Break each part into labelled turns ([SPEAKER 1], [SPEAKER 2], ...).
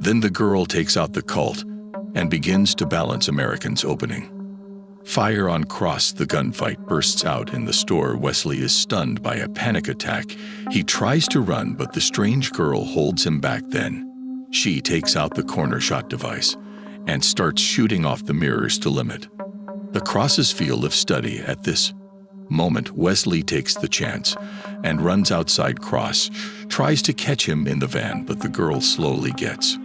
[SPEAKER 1] Then the girl takes out the Colt and begins to balance American's opening. Fire on Cross. The gunfight bursts out in the store. Wesley is stunned by a panic attack. He tries to run, but the strange girl holds him back. Then she takes out the corner shot device and starts shooting off the mirrors to limit the Cross's field of study. At this moment, Wesley takes the chance and runs outside. Cross tries to catch him in the van, but the girl slowly gets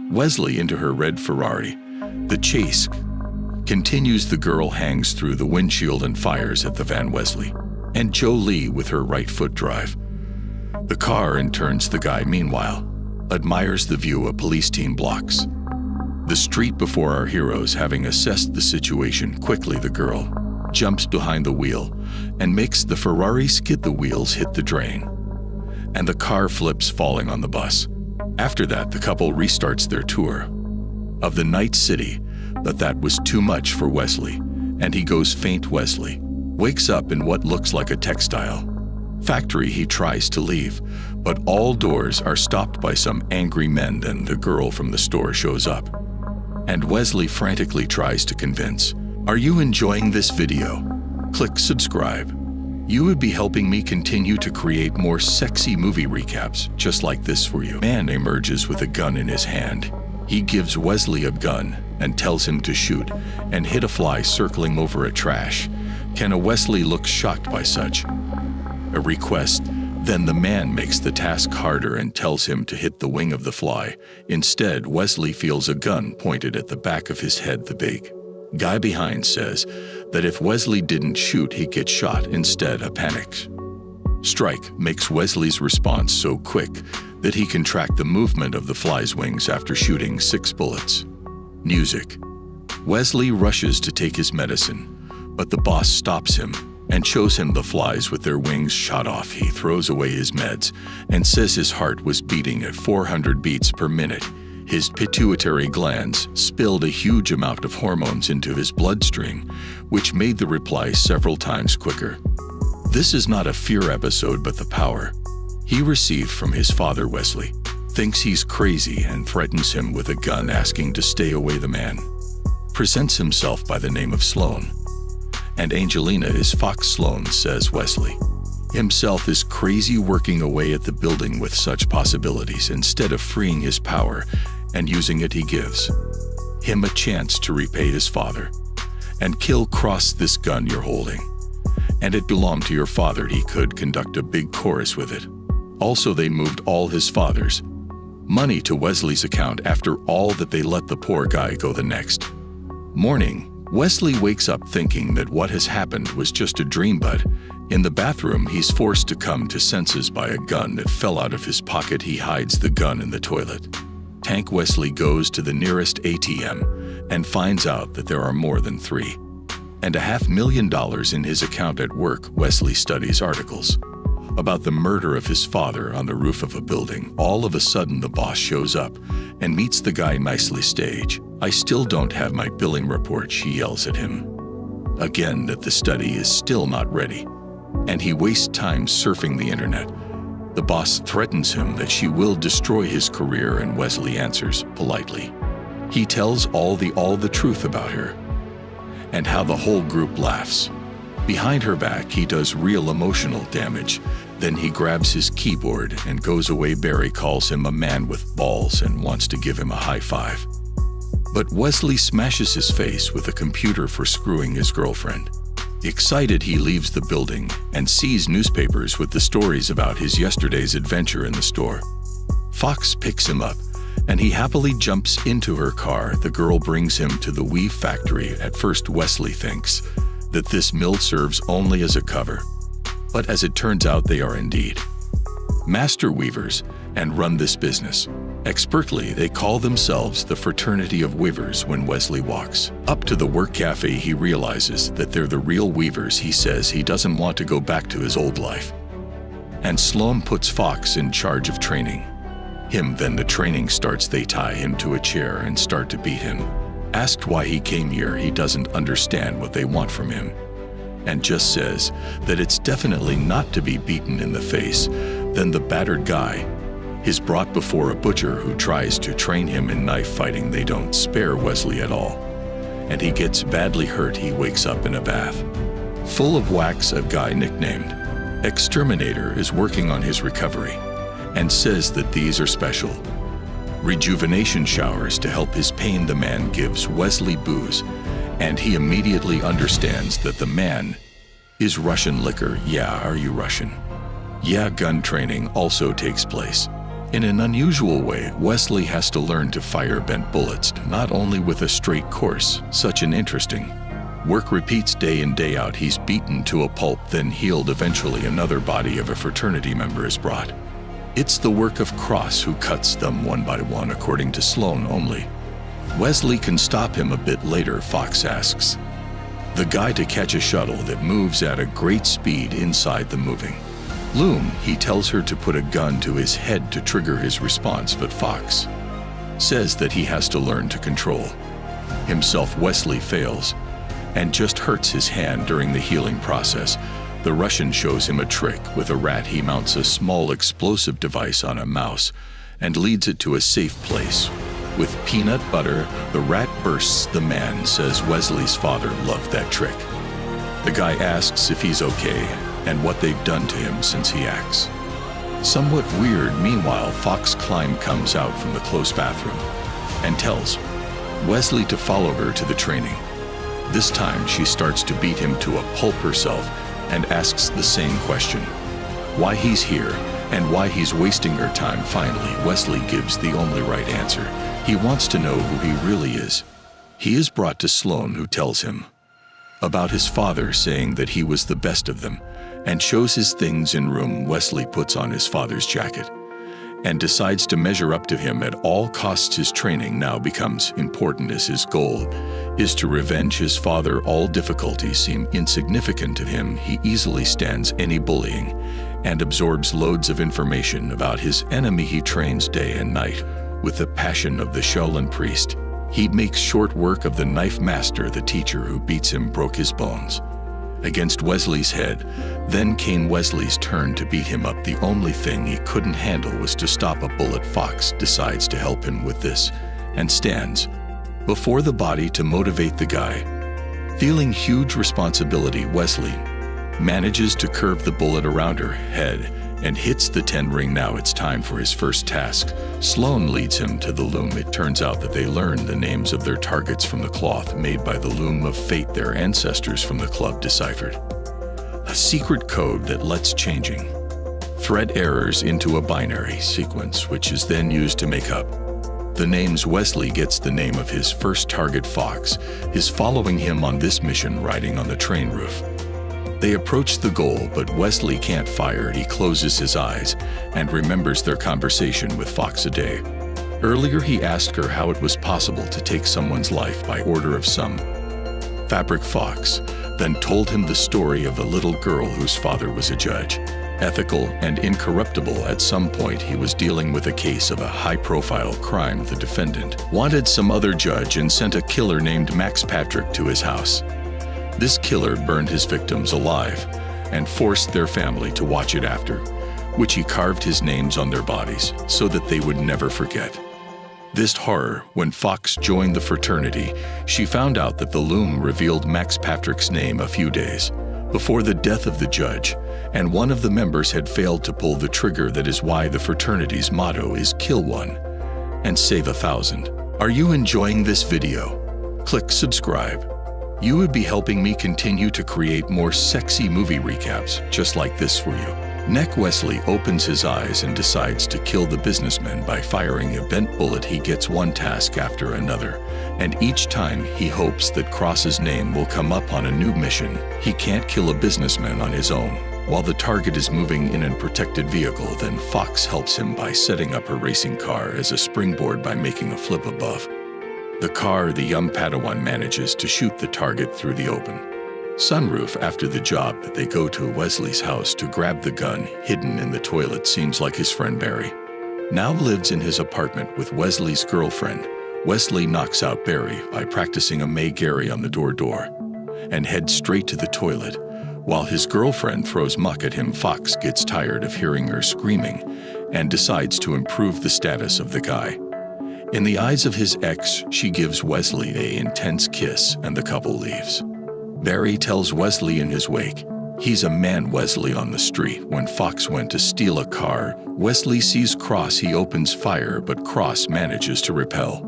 [SPEAKER 1] Wesley into her red Ferrari. The chase continues. The girl hangs through the windshield and fires at the van. Wesley and Jolie with her right foot drive the car and turns. The guy, meanwhile, admires the view. A police team blocks the street before our heroes. Having assessed the situation quickly, the girl jumps behind the wheel and makes the Ferrari skid. The wheels hit the drain and the car flips, falling on the bus. After that, the couple restarts their tour of the night city, but that was too much for Wesley, and he goes faint. Wesley wakes up in what looks like a textile factory. He tries to leave, but all doors are stopped by some angry men. Then the girl from the store shows up, and Wesley frantically tries to convince. Are you enjoying this video? Click subscribe. You would be helping me continue to create more sexy movie recaps just like this for you. Man emerges with a gun in his hand. He gives Wesley a gun and tells him to shoot and hit a fly circling over a trash can. Wesley looks shocked by such a request. Then the man makes the task harder and tells him to hit the wing of the fly. Instead, Wesley feels a gun pointed at the back of his head. The big guy behind says that if Wesley didn't shoot, he'd get shot. Instead, a panic strike makes Wesley's response so quick that he can track the movement of the fly's wings after shooting 6 bullets. Music. Wesley rushes to take his medicine, but the boss stops him and shows him the flies with their wings shot off. He throws away his meds and says his heart was beating at 400 beats per minute. His pituitary glands spilled a huge amount of hormones into his bloodstream, which made the reply several times quicker. This is not a fear episode, but the power he received from his father. Wesley thinks he's crazy and threatens him with a gun, asking to stay away. The man presents himself by the name of Sloan, and Angelina is Fox. Sloan says Wesley himself is crazy, working away at the building with such possibilities. Instead of freeing his power and using it, he gives him a chance to repay his father and kill Cross. This gun you're holding, and it belonged to your father. He could conduct a big chorus with it. Also, they moved all his father's money to Wesley's account after all that they let the poor guy go. The next morning, Wesley wakes up thinking that what has happened was just a dream, but in the bathroom, he's forced to come to senses by a gun that fell out of his pocket. He hides the gun in the toilet tank. Wesley goes to the nearest ATM and finds out that there are more than $3.5 million in his account. At work, Wesley studies articles about the murder of his father on the roof of a building. All of a sudden, the boss shows up and meets the guy nicely. Stage. I still don't have my billing report. She yells at him again that the study is still not ready, and he wastes time surfing the internet. The boss threatens him that she will destroy his career, and Wesley answers politely. He tells all the truth about her and how the whole group laughs. Behind her back, he does real emotional damage. Then he grabs his keyboard and goes away. Barry calls him a man with balls and wants to give him a high five, but Wesley smashes his face with a computer for screwing his girlfriend. Excited, he leaves the building and sees newspapers with the stories about his yesterday's adventure in the store. Fox picks him up, and he happily jumps into her car. The girl brings him to the weave factory. At first, Wesley thinks that this mill serves only as a cover, but as it turns out, they are indeed master weavers and run this business expertly. They call themselves the Fraternity of Weavers. When Wesley walks up to the work cafe, he realizes that they're the real weavers. He says he doesn't want to go back to his old life, and Sloan puts Fox in charge of training him. Then the training starts. They tie him to a chair and start to beat him. Asked why he came here, he doesn't understand what they want from him and just says that it's definitely not to be beaten in the face. Then the battered guy He's brought before a butcher who tries to train him in knife fighting. They don't spare Wesley at all, and he gets badly hurt. He wakes up in a bath full of wax. A guy nicknamed Exterminator is working on his recovery and says that these are special rejuvenation showers to help his pain. The man gives Wesley booze, and he immediately understands that the man is Russian liquor. Yeah, are you Russian? Yeah, gun training also takes place. In an unusual way, Wesley has to learn to fire bent bullets, not only with a straight course. Such an interesting work repeats day in, day out. He's beaten to a pulp, then healed. Eventually, another body of a fraternity member is brought. It's the work of Cross, who cuts them one by one, according to Sloan only. Wesley can stop him a bit later. Fox asks the guy to catch a shuttle that moves at a great speed inside the moving loom. He tells her to put a gun to his head to trigger his response, but Fox says that he has to learn to control himself. Wesley fails and just hurts his hand during the healing process. The Russian shows him a trick with a rat. He mounts a small explosive device on a mouse and leads it to a safe place. With peanut butter, the rat bursts. The man says Wesley's father loved that trick. The guy asks if he's okay and what they've done to him since he acts somewhat weird. Meanwhile, Fox Klein comes out from the close bathroom and tells Wesley to follow her to the training. This time she starts to beat him to a pulp herself and asks the same question, why he's here and why he's wasting her time. Finally, Wesley gives the only right answer. He wants to know who he really is. He is brought to Sloan, who tells him about his father, saying that he was the best of them, and shows his things in room. Wesley puts on his father's jacket and decides to measure up to him at all costs. His training now becomes important, as his goal is to revenge his father. All difficulties seem insignificant to him. He easily stands any bullying and absorbs loads of information about his enemy. He trains day and night with the passion of the Shaolin priest. He makes short work of the knife master. The teacher who beats him broke his bones against Wesley's head. Then came Wesley's turn to beat him up. The only thing he couldn't handle was to stop a bullet. Fox decides to help him with this and stands before the body to motivate the guy. Feeling huge responsibility, Wesley manages to curve the bullet around her head and hits the 10 ring. Now it's time for his first task. Sloan leads him to the loom. It turns out that they learned the names of their targets from the cloth made by the loom of fate their ancestors from the club deciphered. A secret code that lets changing thread errors into a binary sequence, which is then used to make up the names. Wesley gets the name of his first target. Fox is following him on this mission, riding on the train roof. They approach the goal, but Wesley can't fire. He closes his eyes and remembers their conversation with Fox a day earlier. He asked her how it was possible to take someone's life by order of some fabric. Fox then told him the story of a little girl whose father was a judge, ethical and incorruptible. At some point, he was dealing with a case of a high-profile crime. The defendant wanted some other judge and sent a killer named Max Patrick to his house. This killer burned his victims alive and forced their family to watch it after, which he carved his names on their bodies so that they would never forget this horror. When Fox joined the fraternity, she found out that the loom revealed Max Patrick's name a few days before the death of the judge, and one of the members had failed to pull the trigger. That is why the fraternity's motto is kill one and save 1,000. Are you enjoying this video? Click subscribe. You would be helping me continue to create more sexy movie recaps just like this for you. Neck. Wesley opens his eyes and decides to kill the businessman by firing a bent bullet. He gets one task after another, and each time he hopes that Cross's name will come up on a new mission. He can't kill a businessman on his own while the target is moving in a protected vehicle. Then Fox helps him by setting up her racing car as a springboard by making a flip above the car. The young Padawan manages to shoot the target through the open sunroof. After the job, they go to Wesley's house to grab the gun hidden in the toilet. Seems like his friend Barry now lives in his apartment with Wesley's girlfriend. Wesley knocks out Barry by practicing a May Gary on the door and heads straight to the toilet while his girlfriend throws muck at him. Fox gets tired of hearing her screaming and decides to improve the status of the guy. In the eyes of his ex, she gives Wesley an intense kiss and the couple leaves. Barry tells Wesley in his wake he's a man. Wesley on the street. When Fox went to steal a car, Wesley sees Cross. He opens fire, but Cross manages to repel.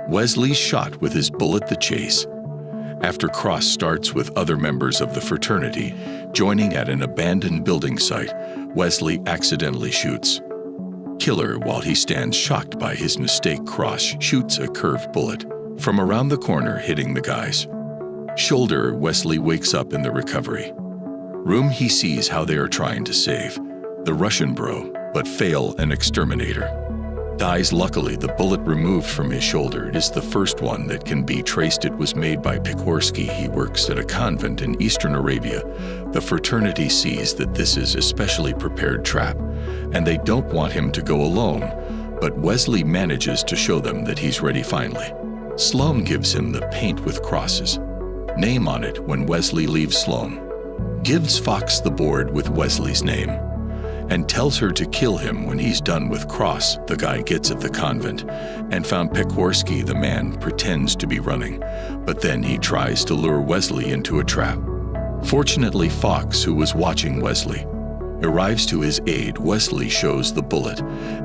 [SPEAKER 1] Wesley's shot with his bullet the chase. After Cross starts with other members of the fraternity, joining at an abandoned building site, Wesley accidentally shoots Killer while he stands shocked by his mistake. Cross shoots a curved bullet from around the corner, hitting the guy's shoulder. Wesley wakes up in the recovery room. He sees how they are trying to save the Russian bro, but fail. An exterminator dies. Luckily, the bullet removed from his shoulder is the first one that can be traced. It was made by Pekorsky. He works at a convent in Eastern Arabia. The fraternity sees that this is a specially prepared trap, and they don't want him to go alone, but Wesley manages to show them that he's ready finally. Sloan gives him the paint with Cross's name on it. When Wesley leaves, Sloan gives Fox the board with Wesley's name and tells her to kill him when he's done with Cross. The guy gets at the convent and found Pekorsky. The man pretends to be running, but then he tries to lure Wesley into a trap. Fortunately, Fox, who was watching Wesley, arrives to his aid. Wesley shows the bullet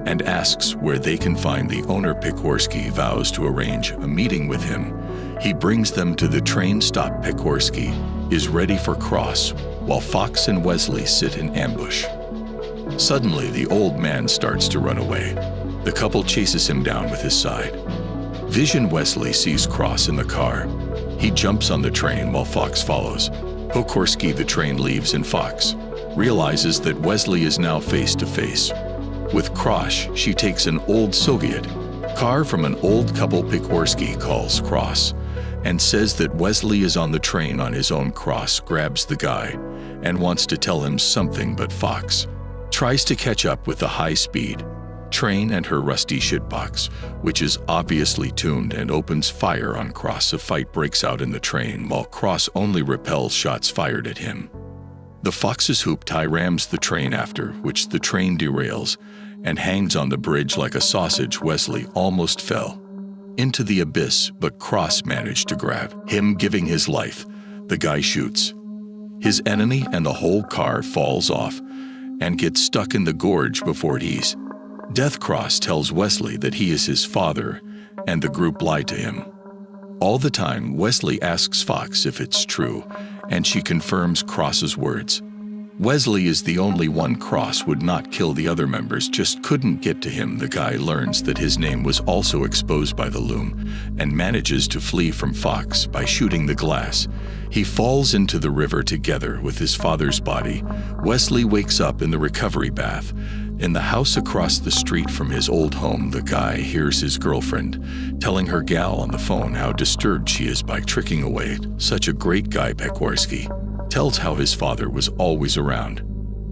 [SPEAKER 1] and asks where they can find the owner. Pekorsky vows to arrange a meeting with him. He brings them to the train stop. Pekorsky is ready for Cross, while Fox and Wesley sit in ambush. Suddenly, the old man starts to run away. The couple chases him down with his side vision. Wesley sees Cross in the car. He jumps on the train while Fox follows. Pekorsky. The train leaves and Fox realizes that Wesley is now face to face with Cross. She takes an old Soviet car from an old couple. Pekorsky calls Cross and says that Wesley is on the train on his own. Cross grabs the guy and wants to tell him something, but Fox tries to catch up with the high-speed train and her rusty shitbox, which is obviously tuned, and opens fire on Cross. A fight breaks out in the train while Cross only repels shots fired at him. The Fox's hoop tie rams the train, after which the train derails and hangs on the bridge like a sausage. Wesley almost fell into the abyss, but Cross managed to grab him, giving his life. The guy shoots his enemy and the whole car falls off and gets stuck in the gorge before he's death. Cross tells Wesley that he is his father and the group lied to him all the time. Wesley asks Fox if it's true, and she confirms Cross's words. Wesley is the only one. Cross would not kill the other members, just couldn't get to him. The guy learns that his name was also exposed by the loom and manages to flee from Fox by shooting the glass. He falls into the river together with his father's body. Wesley wakes up in the recovery bath in the house across the street from his old home. The guy hears his girlfriend telling her gal on the phone how disturbed she is by tricking away such a great guy. Pekorsky tells how his father was always around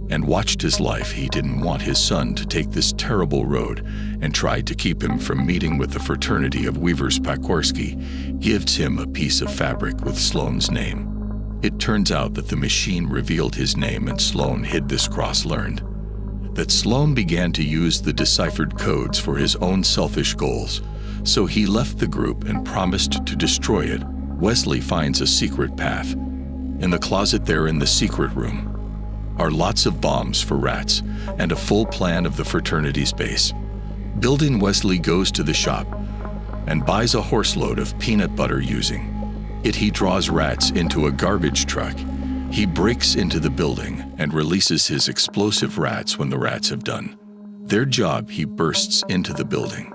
[SPEAKER 1] and watched his life. He didn't want his son to take this terrible road and tried to keep him from meeting with the fraternity of weavers. Pekorsky gives him a piece of fabric with Sloan's name. It turns out that the machine revealed his name and Sloan hid this. Cross learned that Sloan began to use the deciphered codes for his own selfish goals, so he left the group and promised to destroy it. Wesley finds a secret path. In the closet there in the secret room are lots of bombs for rats and a full plan of the fraternity's base building. Wesley goes to the shop and buys a horseload of peanut butter. Using it, he draws rats into a garbage truck. He breaks into the building and releases his explosive rats. When the rats have done their job, he bursts into the building,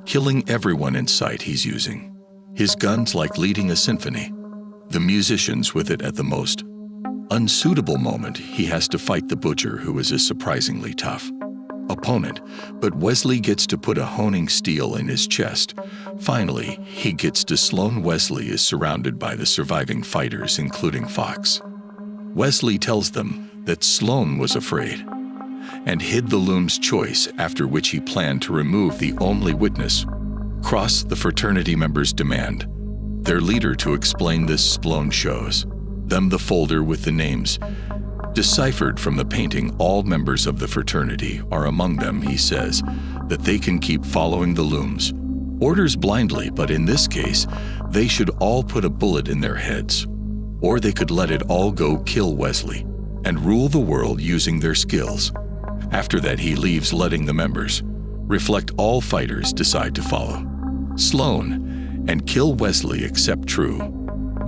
[SPEAKER 1] killing everyone in sight. He's using his guns like leading a symphony, the musicians with it. At the most unsuitable moment, he has to fight the butcher, who is a surprisingly tough opponent, but Wesley gets to put a honing steel in his chest. Finally, he gets to Sloan. Wesley is surrounded by the surviving fighters, including Fox. Wesley tells them that Sloan was afraid and hid the loom's choice, after which he planned to remove the only witness. Cross. The fraternity members demand their leader to explain this. Sloan shows them the folder with the names Deciphered from the painting, all members of the fraternity are among them, he says, that they can keep following the looms. Orders blindly, but in this case, they should all put a bullet in their heads. Or they could let it all go, kill Wesley, and rule the world using their skills. After that, he leaves, letting the members reflect. All fighters decide to follow Sloan and kill Wesley except True,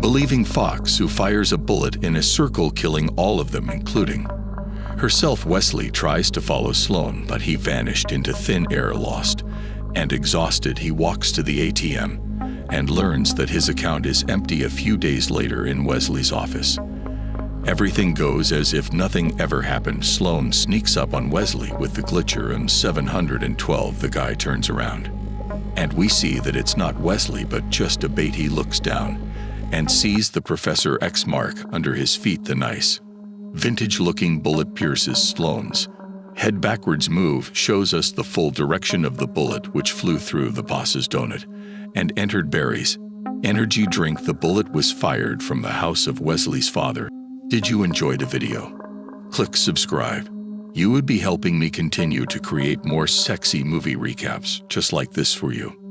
[SPEAKER 1] believing Fox, who fires a bullet in a circle, killing all of them, including herself. Wesley tries to follow Sloan, but he vanished into thin air. Lost and exhausted, he walks to the ATM and learns that his account is empty. A few days later, in Wesley's office, everything goes as if nothing ever happened. Sloan sneaks up on Wesley with the glitcher M712. The guy turns around, and we see that it's not Wesley, but just a bait. He looks down and sees the Professor X mark under his feet. The nice, vintage-looking bullet pierces Sloan's head backwards. Move shows us the full direction of the bullet, which flew through the boss's donut and entered Barry's energy drink. The bullet was fired from the house of Wesley's father. Did you enjoy the video? Click subscribe. You would be helping me continue to create more sexy movie recaps just like this for you.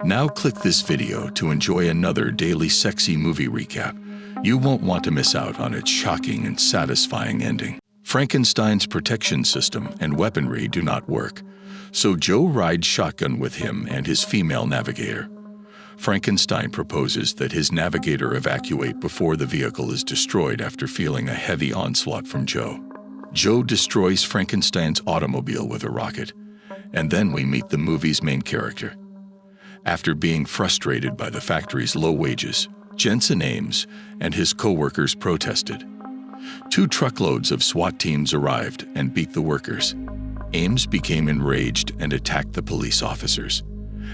[SPEAKER 1] Now click this video to enjoy another daily sexy movie recap. You won't want to miss out on its shocking and satisfying ending. Frankenstein's protection system and weaponry do not work, so Joe rides shotgun with him and his female navigator. Frankenstein proposes that his navigator evacuate before the vehicle is destroyed after feeling a heavy onslaught from Joe. Joe destroys Frankenstein's automobile with a rocket, and then we meet the movie's main character. After being frustrated by the factory's low wages, Jensen Ames and his co-workers protested. 2 truckloads of SWAT teams arrived and beat the workers. Ames became enraged and attacked the police officers.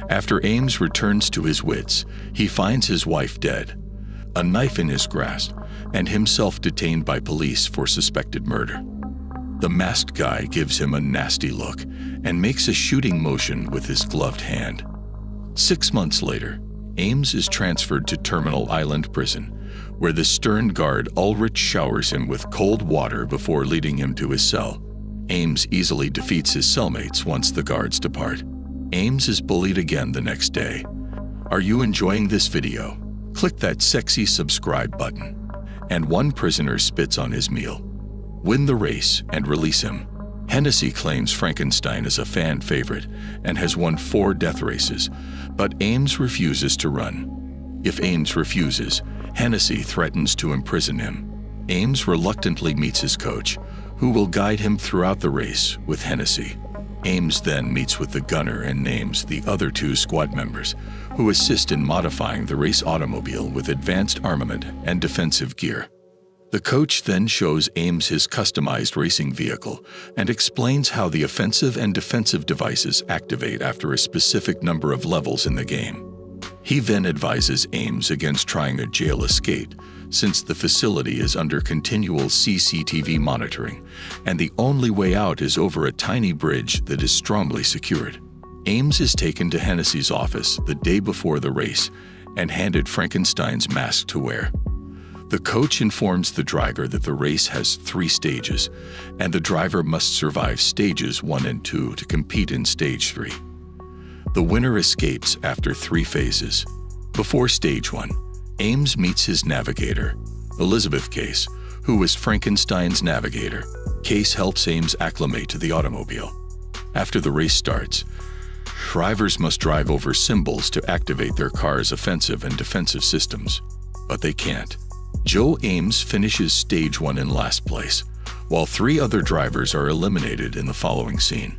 [SPEAKER 1] After Ames returns to his wits, he finds his wife dead, a knife in his grasp, and himself detained by police for suspected murder. The masked guy gives him a nasty look and makes a shooting motion with his gloved hand. 6 months later, Ames is transferred to Terminal Island Prison, where the stern guard Ulrich showers him with cold water before leading him to his cell. Ames easily defeats his cellmates once the guards depart. Ames is bullied again the next day. Are you enjoying this video? Click that sexy subscribe button. And one prisoner spits on his meal. Win the race and release him. Hennessy claims Frankenstein is a fan favorite and has won 4 death races, but Ames refuses to run. If Ames refuses, Hennessy threatens to imprison him. Ames reluctantly meets his coach, who will guide him throughout the race with Hennessy. Ames then meets with the gunner and names the other 2 squad members, who assist in modifying the race automobile with advanced armament and defensive gear. The coach then shows Ames his customized racing vehicle and explains how the offensive and defensive devices activate after a specific number of levels in the game. He then advises Ames against trying a jail escape, since the facility is under continual CCTV monitoring, and the only way out is over a tiny bridge that is strongly secured. Ames is taken to Hennessy's office the day before the race and handed Frankenstein's mask to wear. The coach informs the driver that the race has 3 stages, and the driver must survive stages 1 and 2 to compete in stage 3. The winner escapes after 3 phases. Before stage 1, Ames meets his navigator, Elizabeth Case, who is Frankenstein's navigator. Case helps Ames acclimate to the automobile. After the race starts, drivers must drive over symbols to activate their car's offensive and defensive systems, but they can't. Joe Ames finishes stage 1 in last place, while 3 other drivers are eliminated in the following scene.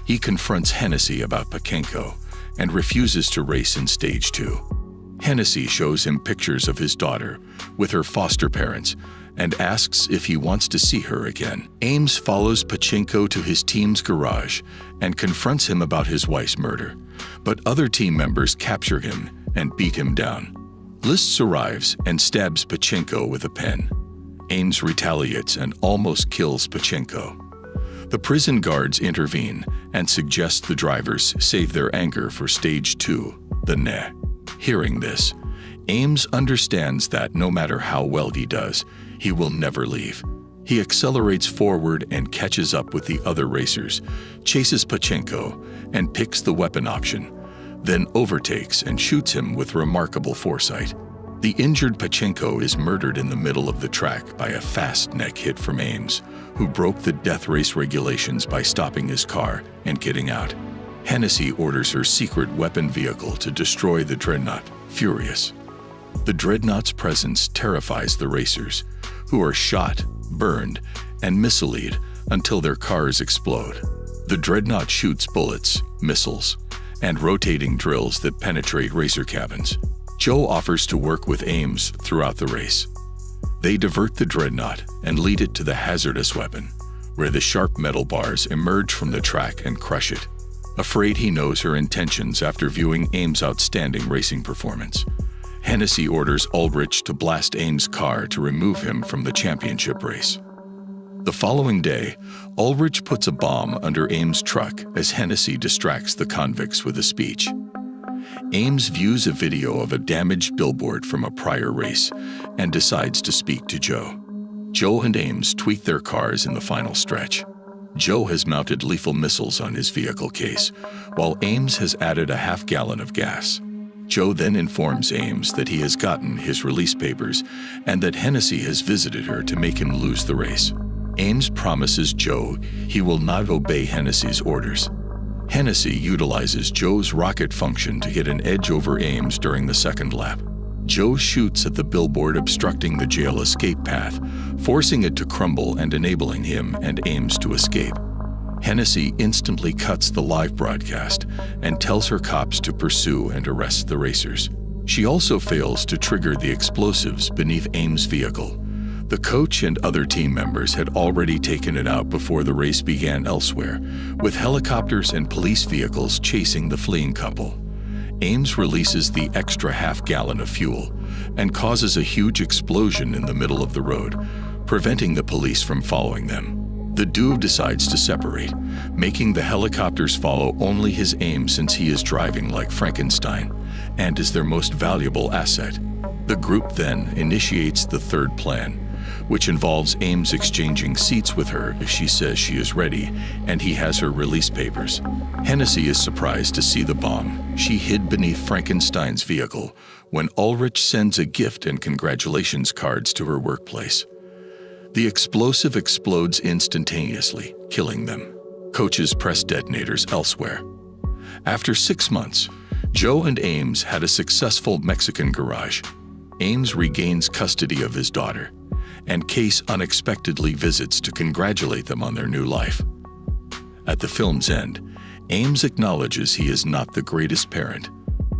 [SPEAKER 1] He confronts Hennessy about Pachenko and refuses to race in stage 2. Hennessy shows him pictures of his daughter with her foster parents and asks if he wants to see her again. Ames follows Pachenko to his team's garage and confronts him about his wife's murder, but other team members capture him and beat him down. Lists arrives and stabs Pachenko with a pen. Ames retaliates and almost kills Pachenko. The prison guards intervene and suggest the drivers save their anger for stage 2, the Ne. Hearing this, Ames understands that no matter how well he does, he will never leave. He accelerates forward and catches up with the other racers, chases Pachenko, and picks the weapon option, then overtakes and shoots him with remarkable foresight. The injured Pachenko is murdered in the middle of the track by a fast neck hit from Ames, who broke the death race regulations by stopping his car and getting out. Hennessy orders her secret weapon vehicle to destroy the Dreadnought, furious. The Dreadnought's presence terrifies the racers, who are shot, burned, and missileed until their cars explode. The Dreadnought shoots bullets, missiles, and rotating drills that penetrate racer cabins. Joe offers to work with Ames throughout the race. They divert the Dreadnought and lead it to the hazardous weapon, where the sharp metal bars emerge from the track and crush it. Afraid he knows her intentions after viewing Ames' outstanding racing performance, Hennessy orders Ulrich to blast Ames' car to remove him from the championship race. The following day, Ulrich puts a bomb under Ames' truck as Hennessy distracts the convicts with a speech. Ames views a video of a damaged billboard from a prior race and decides to speak to Joe. Joe and Ames tweak their cars in the final stretch. Joe has mounted lethal missiles on his vehicle case, while Ames has added a half-gallon of gas. Joe then informs Ames that he has gotten his release papers and that Hennessy has visited her to make him lose the race. Ames promises Joe he will not obey Hennessy's orders. Hennessy utilizes Joe's rocket function to get an edge over Ames during the second lap. Joe shoots at the billboard obstructing the jail escape path, forcing it to crumble and enabling him and Ames to escape. Hennessy instantly cuts the live broadcast and tells her cops to pursue and arrest the racers. She also fails to trigger the explosives beneath Ames' vehicle. The coach and other team members had already taken it out before the race began elsewhere, with helicopters and police vehicles chasing the fleeing couple. Ames releases the extra half-gallon of fuel and causes a huge explosion in the middle of the road, preventing the police from following them. The duo decides to separate, making the helicopters follow only his Ames since he is driving like Frankenstein and is their most valuable asset. The group then initiates the third plan, which involves Ames exchanging seats with her if she says she is ready and he has her release papers. Hennessy is surprised to see the bomb she hid beneath Frankenstein's vehicle when Ulrich sends a gift and congratulations cards to her workplace. The explosive explodes instantaneously, killing them. Coaches press detonators elsewhere. After 6 months, Joe and Ames had a successful Mexican garage. Ames regains custody of his daughter, and Case unexpectedly visits to congratulate them on their new life. At the film's end, Ames acknowledges he is not the greatest parent,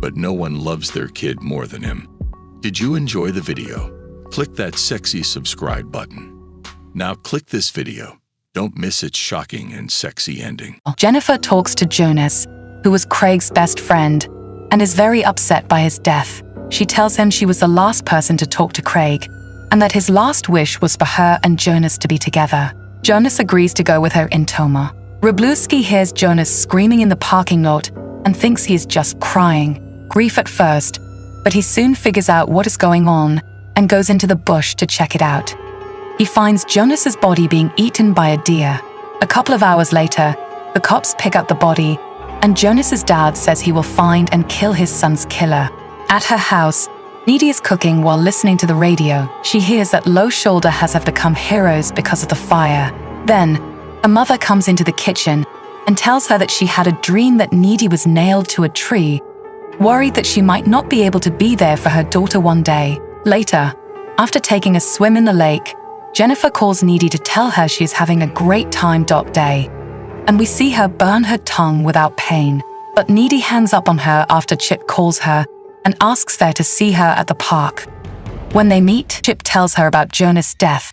[SPEAKER 1] but no one loves their kid more than him. Did you enjoy the video? Click that sexy subscribe button. Now click this video. Don't miss its shocking and sexy ending.
[SPEAKER 2] Jennifer talks to Jonas, who was Craig's best friend, and is very upset by his death. She tells him she was the last person to talk to Craig, and that his last wish was for her and Jonas to be together. Jonas agrees to go with her in Toma. Wroblewski hears Jonas screaming in the parking lot and thinks he is just crying, grief at first, but he soon figures out what is going on and goes into the bush to check it out. He finds Jonas's body being eaten by a deer. A couple of hours later, the cops pick up the body, and Jonas's dad says he will find and kill his son's killer. At her house, Needy is cooking while listening to the radio. She hears that Low Shoulder has become heroes because of the fire. Then, a mother comes into the kitchen and tells her that she had a dream that Needy was nailed to a tree, worried that she might not be able to be there for her daughter one day. Later, after taking a swim in the lake, Jennifer calls Needy to tell her she is having a great time day, and we see her burn her tongue without pain. But Needy hangs up on her after Chip calls her and asks her to see her at the park. When they meet, Chip tells her about Jonas' death,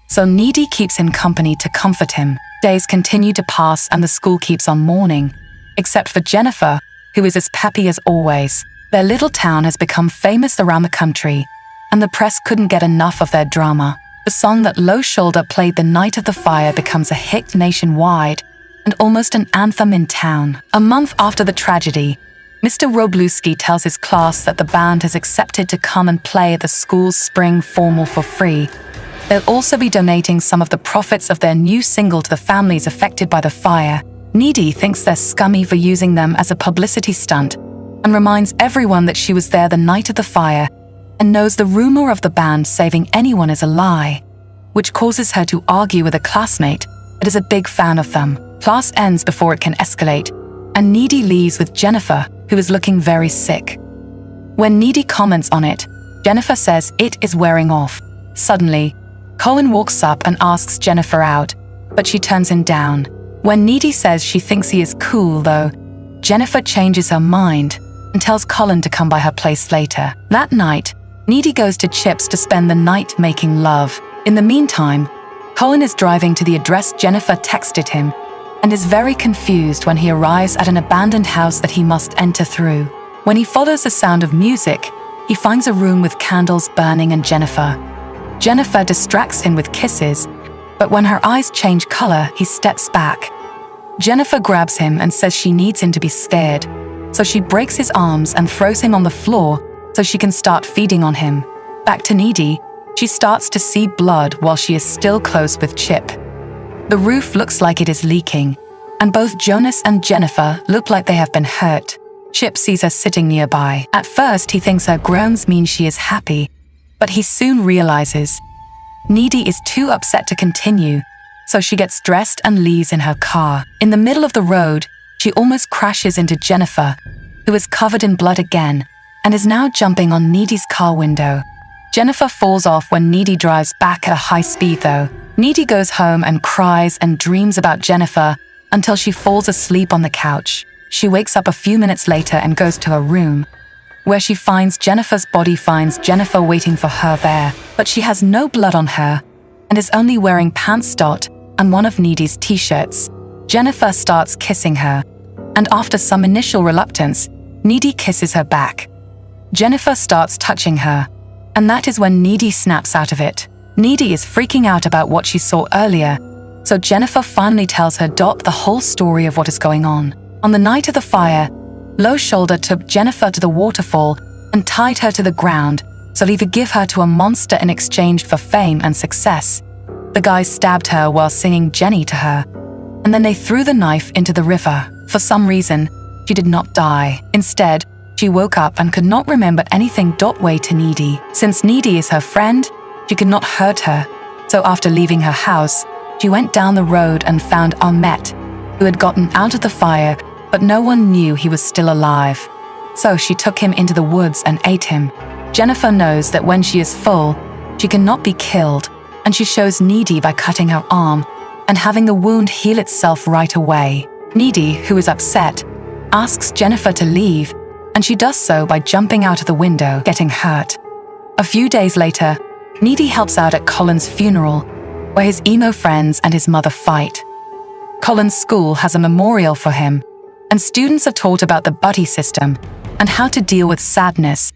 [SPEAKER 2] so Needy keeps him company to comfort him. Days continue to pass and the school keeps on mourning, except for Jennifer, who is as peppy as always. Their little town has become famous around the country, and the press couldn't get enough of their drama. The song that Low Shoulder played the night of the fire becomes a hit nationwide and almost an anthem in town. A month after the tragedy, Mr. Wroblewski tells his class that the band has accepted to come and play at the school's spring formal for free, They'll also be donating some of the profits of their new single to the families affected by the fire. Needy thinks they're scummy for using them as a publicity stunt and reminds everyone that she was there the night of the fire and knows the rumor of the band saving anyone is a lie, which causes her to argue with a classmate that is a big fan of them. Class ends before it can escalate, and Needy leaves with Jennifer, who is looking very sick. When Needy comments on it, Jennifer says it is wearing off. Suddenly, Colin walks up and asks Jennifer out, but she turns him down. When Needy says she thinks he is cool, though, Jennifer changes her mind and tells Colin to come by her place later. That night, Needy goes to Chip's to spend the night making love. In the meantime, Colin is driving to the address Jennifer texted him and is very confused when he arrives at an abandoned house that he must enter through. When he follows the sound of music, he finds a room with candles burning and Jennifer distracts him with kisses, but when her eyes change color, he steps back. Jennifer grabs him and says she needs him to be scared, so she breaks his arms and throws him on the floor so she can start feeding on him. Back to Needy, she starts to see blood while she is still close with Chip. The roof looks like it is leaking, and both Jonas and Jennifer look like they have been hurt. Chip sees her sitting nearby. At first, he thinks her groans mean she is happy, but he soon realizes Needy is too upset to continue, so she gets dressed and leaves in her car. In the middle of the road, she almost crashes into Jennifer, who is covered in blood again, and is now jumping on Needy's car window. Jennifer falls off when Needy drives back at a high speed, though. Needy goes home and cries and dreams about Jennifer until she falls asleep on the couch. She wakes up a few minutes later and goes to her room, where she finds Jennifer's body, finds Jennifer waiting for her there, but she has no blood on her and is only wearing pants and one of Needy's t-shirts. Jennifer starts kissing her, and after some initial reluctance, Needy kisses her back. Jennifer starts touching her, and that is when Needy snaps out of it. Needy is freaking out about what she saw earlier, so Jennifer finally tells her the whole story of what is going on. On the night of the fire, Low Shoulder took Jennifer to the waterfall and tied her to the ground so he would give her to a monster in exchange for fame and success. The guy stabbed her while singing Jenny to her, and then they threw the knife into the river. For some reason, she did not die. Instead, she woke up and could not remember anything. Way to Needy. Since Needy is her friend, she could not hurt her, so after leaving her house, she went down the road and found Ahmet, who had gotten out of the fire, but no one knew he was still alive. So she took him into the woods and ate him. Jennifer knows that when she is full, she cannot be killed, and she shows Needy by cutting her arm and having the wound heal itself right away. Needy, who is upset, asks Jennifer to leave, and she does so by jumping out of the window, getting hurt. A few days later, Needy helps out at Colin's funeral, where his emo friends and his mother fight. Colin's school has a memorial for him, and students are taught about the buddy system and how to deal with sadness,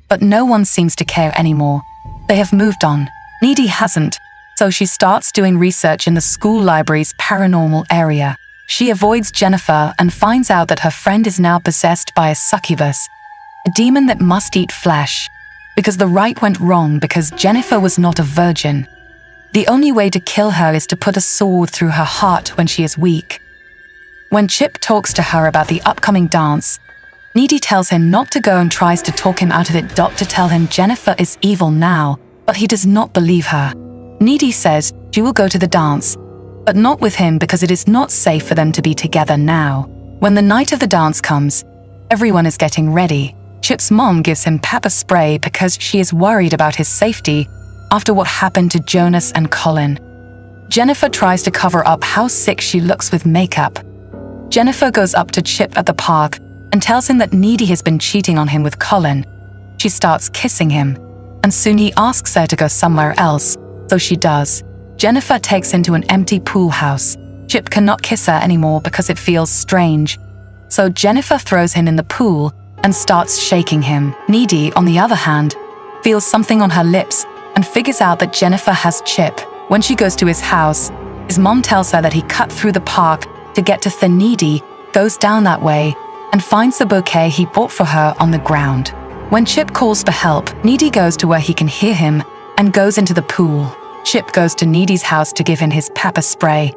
[SPEAKER 2] but no one seems to care anymore. They have moved on. Needy hasn't, so she starts doing research in the school library's paranormal area. She avoids Jennifer and finds out that her friend is now possessed by a succubus, a demon that must eat flesh, because the rite went wrong because Jennifer was not a virgin. The only way to kill her is to put a sword through her heart when she is weak. When Chip talks to her about the upcoming dance, Needy tells him not to go and tries to talk him out of it. To tell him Jennifer is evil now, but he does not believe her. Needy says she will go to the dance, but not with him because it is not safe for them to be together now. When the night of the dance comes, everyone is getting ready. Chip's mom gives him pepper spray because she is worried about his safety after what happened to Jonas and Colin. Jennifer tries to cover up how sick she looks with makeup. Jennifer goes up to Chip at the park and tells him that Needy has been cheating on him with Colin. She starts kissing him, and soon he asks her to go somewhere else, so she does. Jennifer takes him to an empty pool house. Chip cannot kiss her anymore because it feels strange, so Jennifer throws him in the pool and starts shaking him. Needy, on the other hand, feels something on her lips and figures out that Jennifer has Chip. When she goes to his house, his mom tells her that he cut through the park to get to the Needy, goes down that way, and finds the bouquet he bought for her on the ground. When Chip calls for help, Needy goes to where he can hear him and goes into the pool. Chip goes to Needy's house to give him his pepper spray.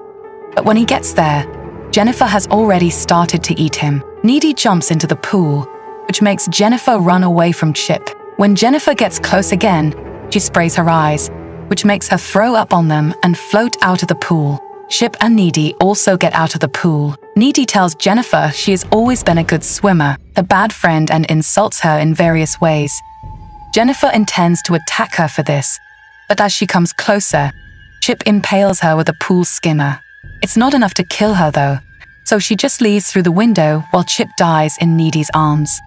[SPEAKER 2] But when he gets there, Jennifer has already started to eat him. Needy jumps into the pool, which makes Jennifer run away from Chip. When Jennifer gets close again, she sprays her eyes, which makes her throw up on them and float out of the pool. Chip and Needy also get out of the pool. Needy tells Jennifer she has always been a good swimmer, a bad friend, and insults her in various ways. Jennifer intends to attack her for this, but as she comes closer, Chip impales her with a pool skimmer. It's not enough to kill her though, so she just leaves through the window while Chip dies in Needy's arms.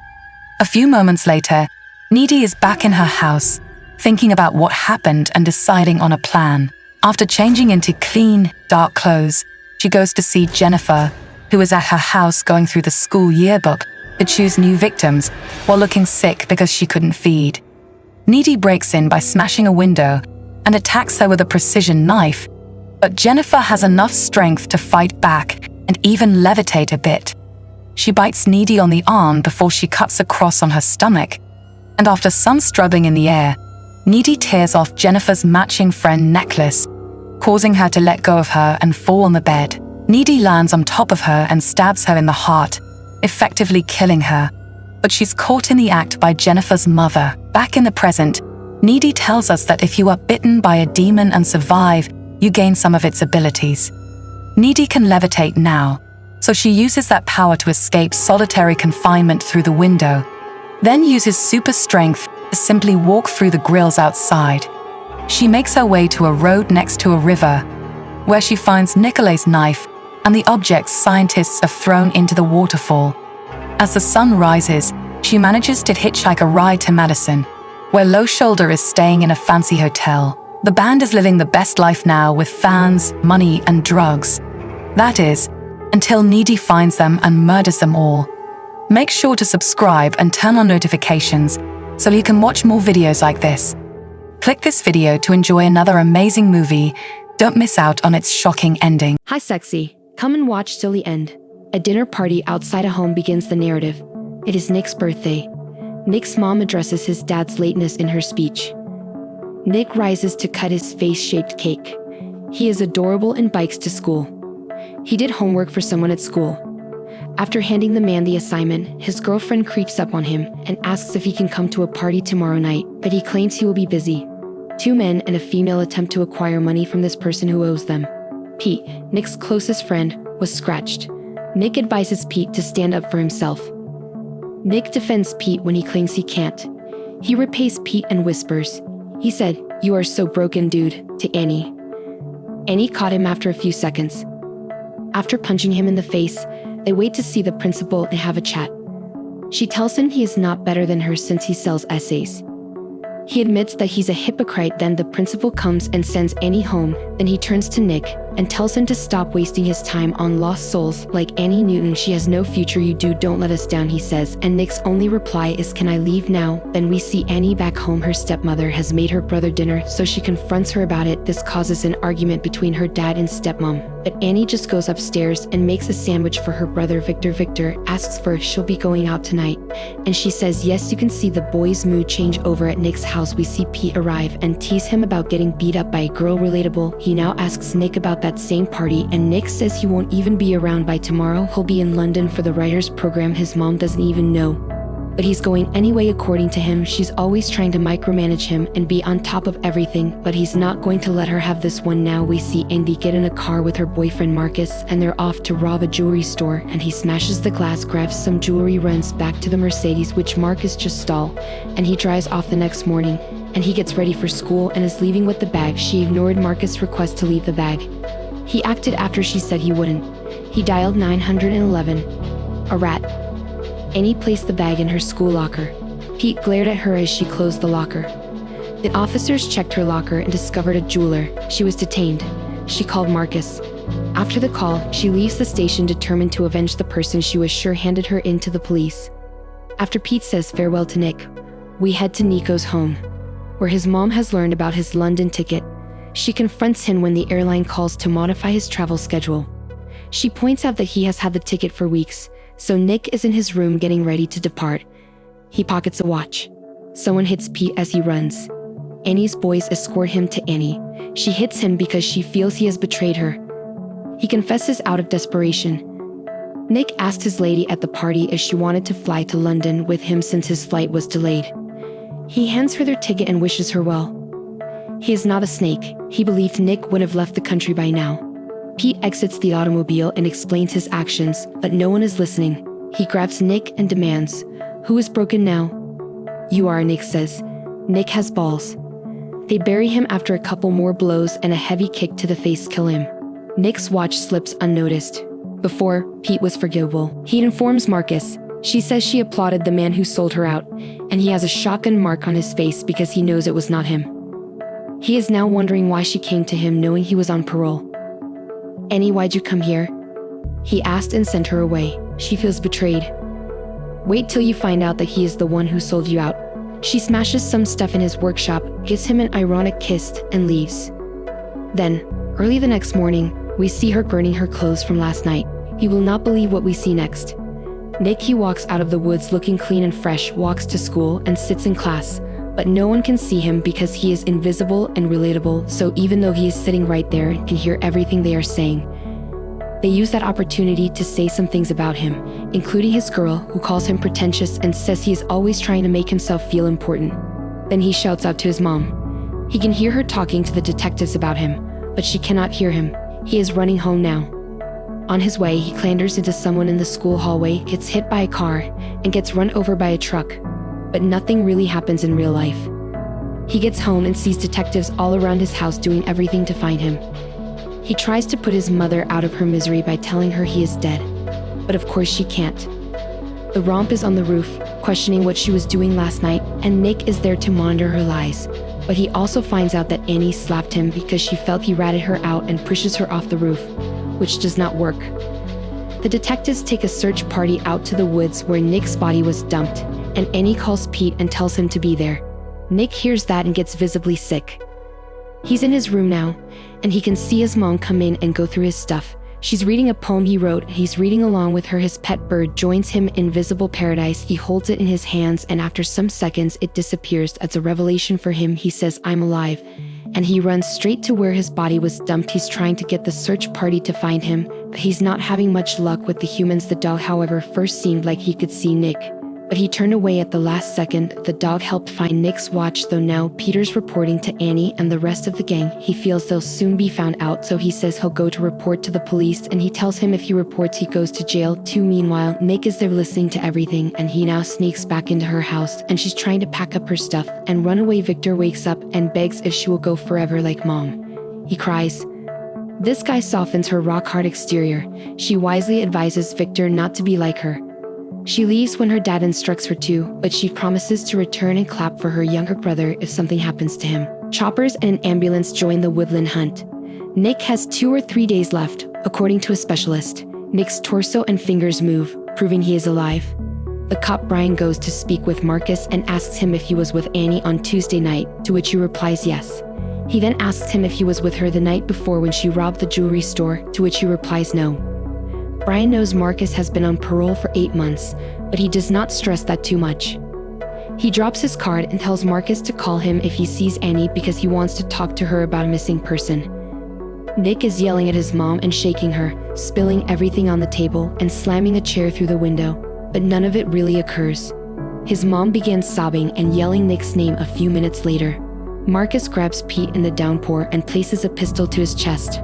[SPEAKER 2] A few moments later, Needy is back in her house, thinking about what happened and deciding on a plan. After changing into clean, dark clothes, she goes to see Jennifer, who is at her house going through the school yearbook to choose new victims while looking sick because she couldn't feed. Needy breaks in by smashing a window and attacks her with a precision knife, but Jennifer has enough strength to fight back and even levitate a bit. She bites Needy on the arm before she cuts a cross on her stomach, and after some struggling in the air, Needy tears off Jennifer's matching friend necklace, causing her to let go of her and fall on the bed. Needy lands on top of her and stabs her in the heart, effectively killing her. But she's caught in the act by Jennifer's mother. Back in the present, Needy tells us that if you are bitten by a demon and survive, you gain some of its abilities. Needy can levitate now, so she uses that power to escape solitary confinement through the window, then uses super strength to simply walk through the grills outside. She makes her way to a road next to a river, where she finds Nicolet's knife and the objects scientists have thrown into the waterfall. As the sun rises, she manages to hitchhike a ride to Madison, where Low Shoulder is staying in a fancy hotel. The band is living the best life now with fans, money, and drugs. That is, until Needy finds them and murders them all. Make sure to subscribe and turn on notifications so you can watch more videos like this. Click this video to enjoy another amazing movie. Don't miss out on its shocking ending.
[SPEAKER 3] Hi sexy, come and watch till the end. A dinner party outside a home begins the narrative. It is Nick's birthday. Nick's mom addresses his dad's lateness in her speech. Nick rises to cut his face-shaped cake. He is adorable and bikes to school. He did homework for someone at school. After handing the man the assignment, his girlfriend creeps up on him and asks if he can come to a party tomorrow night, but he claims he will be busy. Two men and a female attempt to acquire money from this person who owes them. Pete, Nick's closest friend, was scratched. Nick advises Pete to stand up for himself. Nick defends Pete when he claims he can't. He repays Pete and whispers, "He said, 'You are so broken, dude,' to Annie." Annie caught him after a few seconds. After punching him in the face, they wait to see the principal and have a chat. She tells him he is not better than her since he sells essays. He admits that he's a hypocrite. Then the principal comes and sends Annie home. Then he turns to Nick and tells him to stop wasting his time on lost souls like Annie Newton. "She has no future, you don't let us down," he says, and Nick's only reply is, "Can I leave now?" Then we see Annie back home. Her stepmother has made her brother dinner, so she confronts her about it. This causes an argument between her dad and stepmom, but Annie just goes upstairs and makes a sandwich for her brother Victor. Victor asks her if she'll be going out tonight, and she says yes. You can see the boy's mood change. Over at Nick's house, we see Pete arrive and tease him about getting beat up by a girl. Relatable. He now asks Nick about that same party, and Nick says he won't even be around by tomorrow. He'll be in London for the writers program. His mom doesn't even know, but he's going anyway. According to him, she's always trying to micromanage him and be on top of everything, but he's not going to let her have this one. Now we see Andy get in a car with her boyfriend Marcus, and they're off to rob a jewelry store, and he smashes the glass, grabs some jewelry, runs back to the Mercedes which Marcus just stole, and he drives off. The next morning, and he gets ready for school and is leaving with the bag. She ignored Marcus' request to leave the bag. He acted after she said he wouldn't. He dialed 911. A rat. Annie placed the bag in her school locker. Pete glared at her as she closed the locker. The officers checked her locker and discovered a jeweler. She was detained. She called Marcus. After the call, she leaves the station determined to avenge the person she was sure handed her in to the police. After Pete says farewell to Nick, we head to Nico's home, where his mom has learned about his London ticket. She confronts him when the airline calls to modify his travel schedule. She points out that he has had the ticket for weeks, so Nick is in his room getting ready to depart. He pockets a watch. Someone hits Pete as he runs. Annie's boys escort him to Annie. She hits him because she feels he has betrayed her. He confesses out of desperation. Nick asked his lady at the party if she wanted to fly to London with him since his flight was delayed. He hands her their ticket and wishes her well. He is not a snake. He believed Nick would have left the country by now. Pete exits the automobile and explains his actions, but no one is listening. He grabs Nick and demands, "Who is broken now?" "You are," Nick says. Nick has balls. They bury him after a couple more blows and a heavy kick to the face kill him. Nick's watch slips unnoticed. Before, Pete was forgivable. He informs Marcus. She says she applauded the man who sold her out, and he has a shotgun mark on his face because he knows it was not him. He is now wondering why she came to him knowing he was on parole. "Annie, why'd you come here?" he asked and sent her away. She feels betrayed. "Wait till you find out that he is the one who sold you out." She smashes some stuff in his workshop, gives him an ironic kiss, and leaves. Then, early the next morning, we see her burning her clothes from last night. You will not believe what we see next. Nick, he walks out of the woods looking clean and fresh, walks to school and sits in class, but no one can see him because he is invisible and relatable, so even though he is sitting right there, he can hear everything they are saying. They use that opportunity to say some things about him, including his girl, who calls him pretentious and says he is always trying to make himself feel important. Then he shouts out to his mom. He can hear her talking to the detectives about him, but she cannot hear him. He is running home now. On his way, he clambers into someone in the school hallway, gets hit by a car, and gets run over by a truck. But nothing really happens in real life. He gets home and sees detectives all around his house doing everything to find him. He tries to put his mother out of her misery by telling her he is dead. But of course she can't. The romp is on the roof, questioning what she was doing last night, and Nick is there to monitor her lies. But he also finds out that Annie slapped him because she felt he ratted her out and pushes her off the roof, which does not work. The detectives take a search party out to the woods where Nick's body was dumped, and Annie calls Pete and tells him to be there. Nick hears that and gets visibly sick. He's in his room now, and he can see his mom come in and go through his stuff. She's reading a poem he wrote. He's reading along with her. His pet bird joins him in invisible paradise. He holds it in his hands, and after some seconds, it disappears. As a revelation for him, he says, "I'm alive." And he runs straight to where his body was dumped. He's trying to get the search party to find him, but he's not having much luck with the humans. The dog, however, first seemed like he could see Nick, but he turned away at the last second. The dog helped find Nick's watch, though now Peter's reporting to Annie and the rest of the gang. He feels they'll soon be found out, so he says he'll go to report to the police, and he tells him if he reports he goes to jail too. Meanwhile, Nick is there listening to everything, and he now sneaks back into her house, and she's trying to pack up her stuff and run away. Victor wakes up and begs if she will go forever like mom. He cries. This guy softens her rock-hard exterior. She wisely advises Victor not to be like her. She leaves when her dad instructs her to, but she promises to return and clap for her younger brother if something happens to him. Choppers and an ambulance join the woodland hunt. Nick has 2 or 3 days left, according to a specialist. Nick's torso and fingers move, proving he is alive. The cop Brian goes to speak with Marcus and asks him if he was with Annie on Tuesday night, to which he replies yes. He then asks him if he was with her the night before when she robbed the jewelry store, to which he replies no. Brian knows Marcus has been on parole for 8 months, but he does not stress that too much. He drops his card and tells Marcus to call him if he sees Annie because he wants to talk to her about a missing person. Nick is yelling at his mom and shaking her, spilling everything on the table and slamming a chair through the window, but none of it really occurs. His mom begins sobbing and yelling Nick's name a few minutes later. Marcus grabs Pete in the downpour and places a pistol to his chest.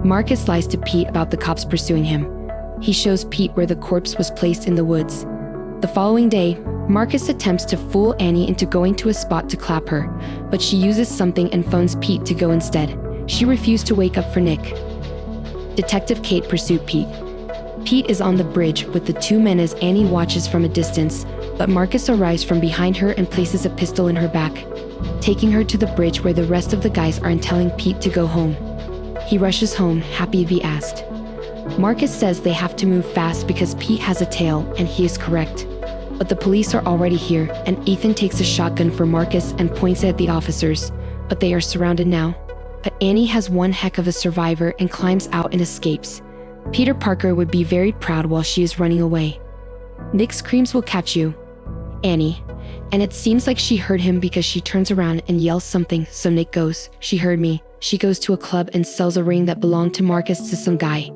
[SPEAKER 3] Marcus lies to Pete about the cops pursuing him. He shows Pete where the corpse was placed in the woods. The following day, Marcus attempts to fool Annie into going to a spot to clap her, but she uses something and phones Pete to go instead. She refused to wake up for Nick. Detective Kate pursued Pete. Pete is on the bridge with the 2 men as Annie watches from a distance, but Marcus arrives from behind her and places a pistol in her back, taking her to the bridge where the rest of the guys are and telling Pete to go home. He rushes home, happy to be asked. Marcus says they have to move fast because Pete has a tail, and he is correct. But the police are already here, and Ethan takes a shotgun for Marcus and points it at the officers, but they are surrounded now. But Annie has one heck of a survivor and climbs out and escapes. Peter Parker would be very proud while she is running away. Nick screams, "We'll catch you." Annie. And it seems like she heard him because she turns around and yells something, so Nick goes, "She heard me." She goes to a club and sells a ring that belonged to Marcus to some guy.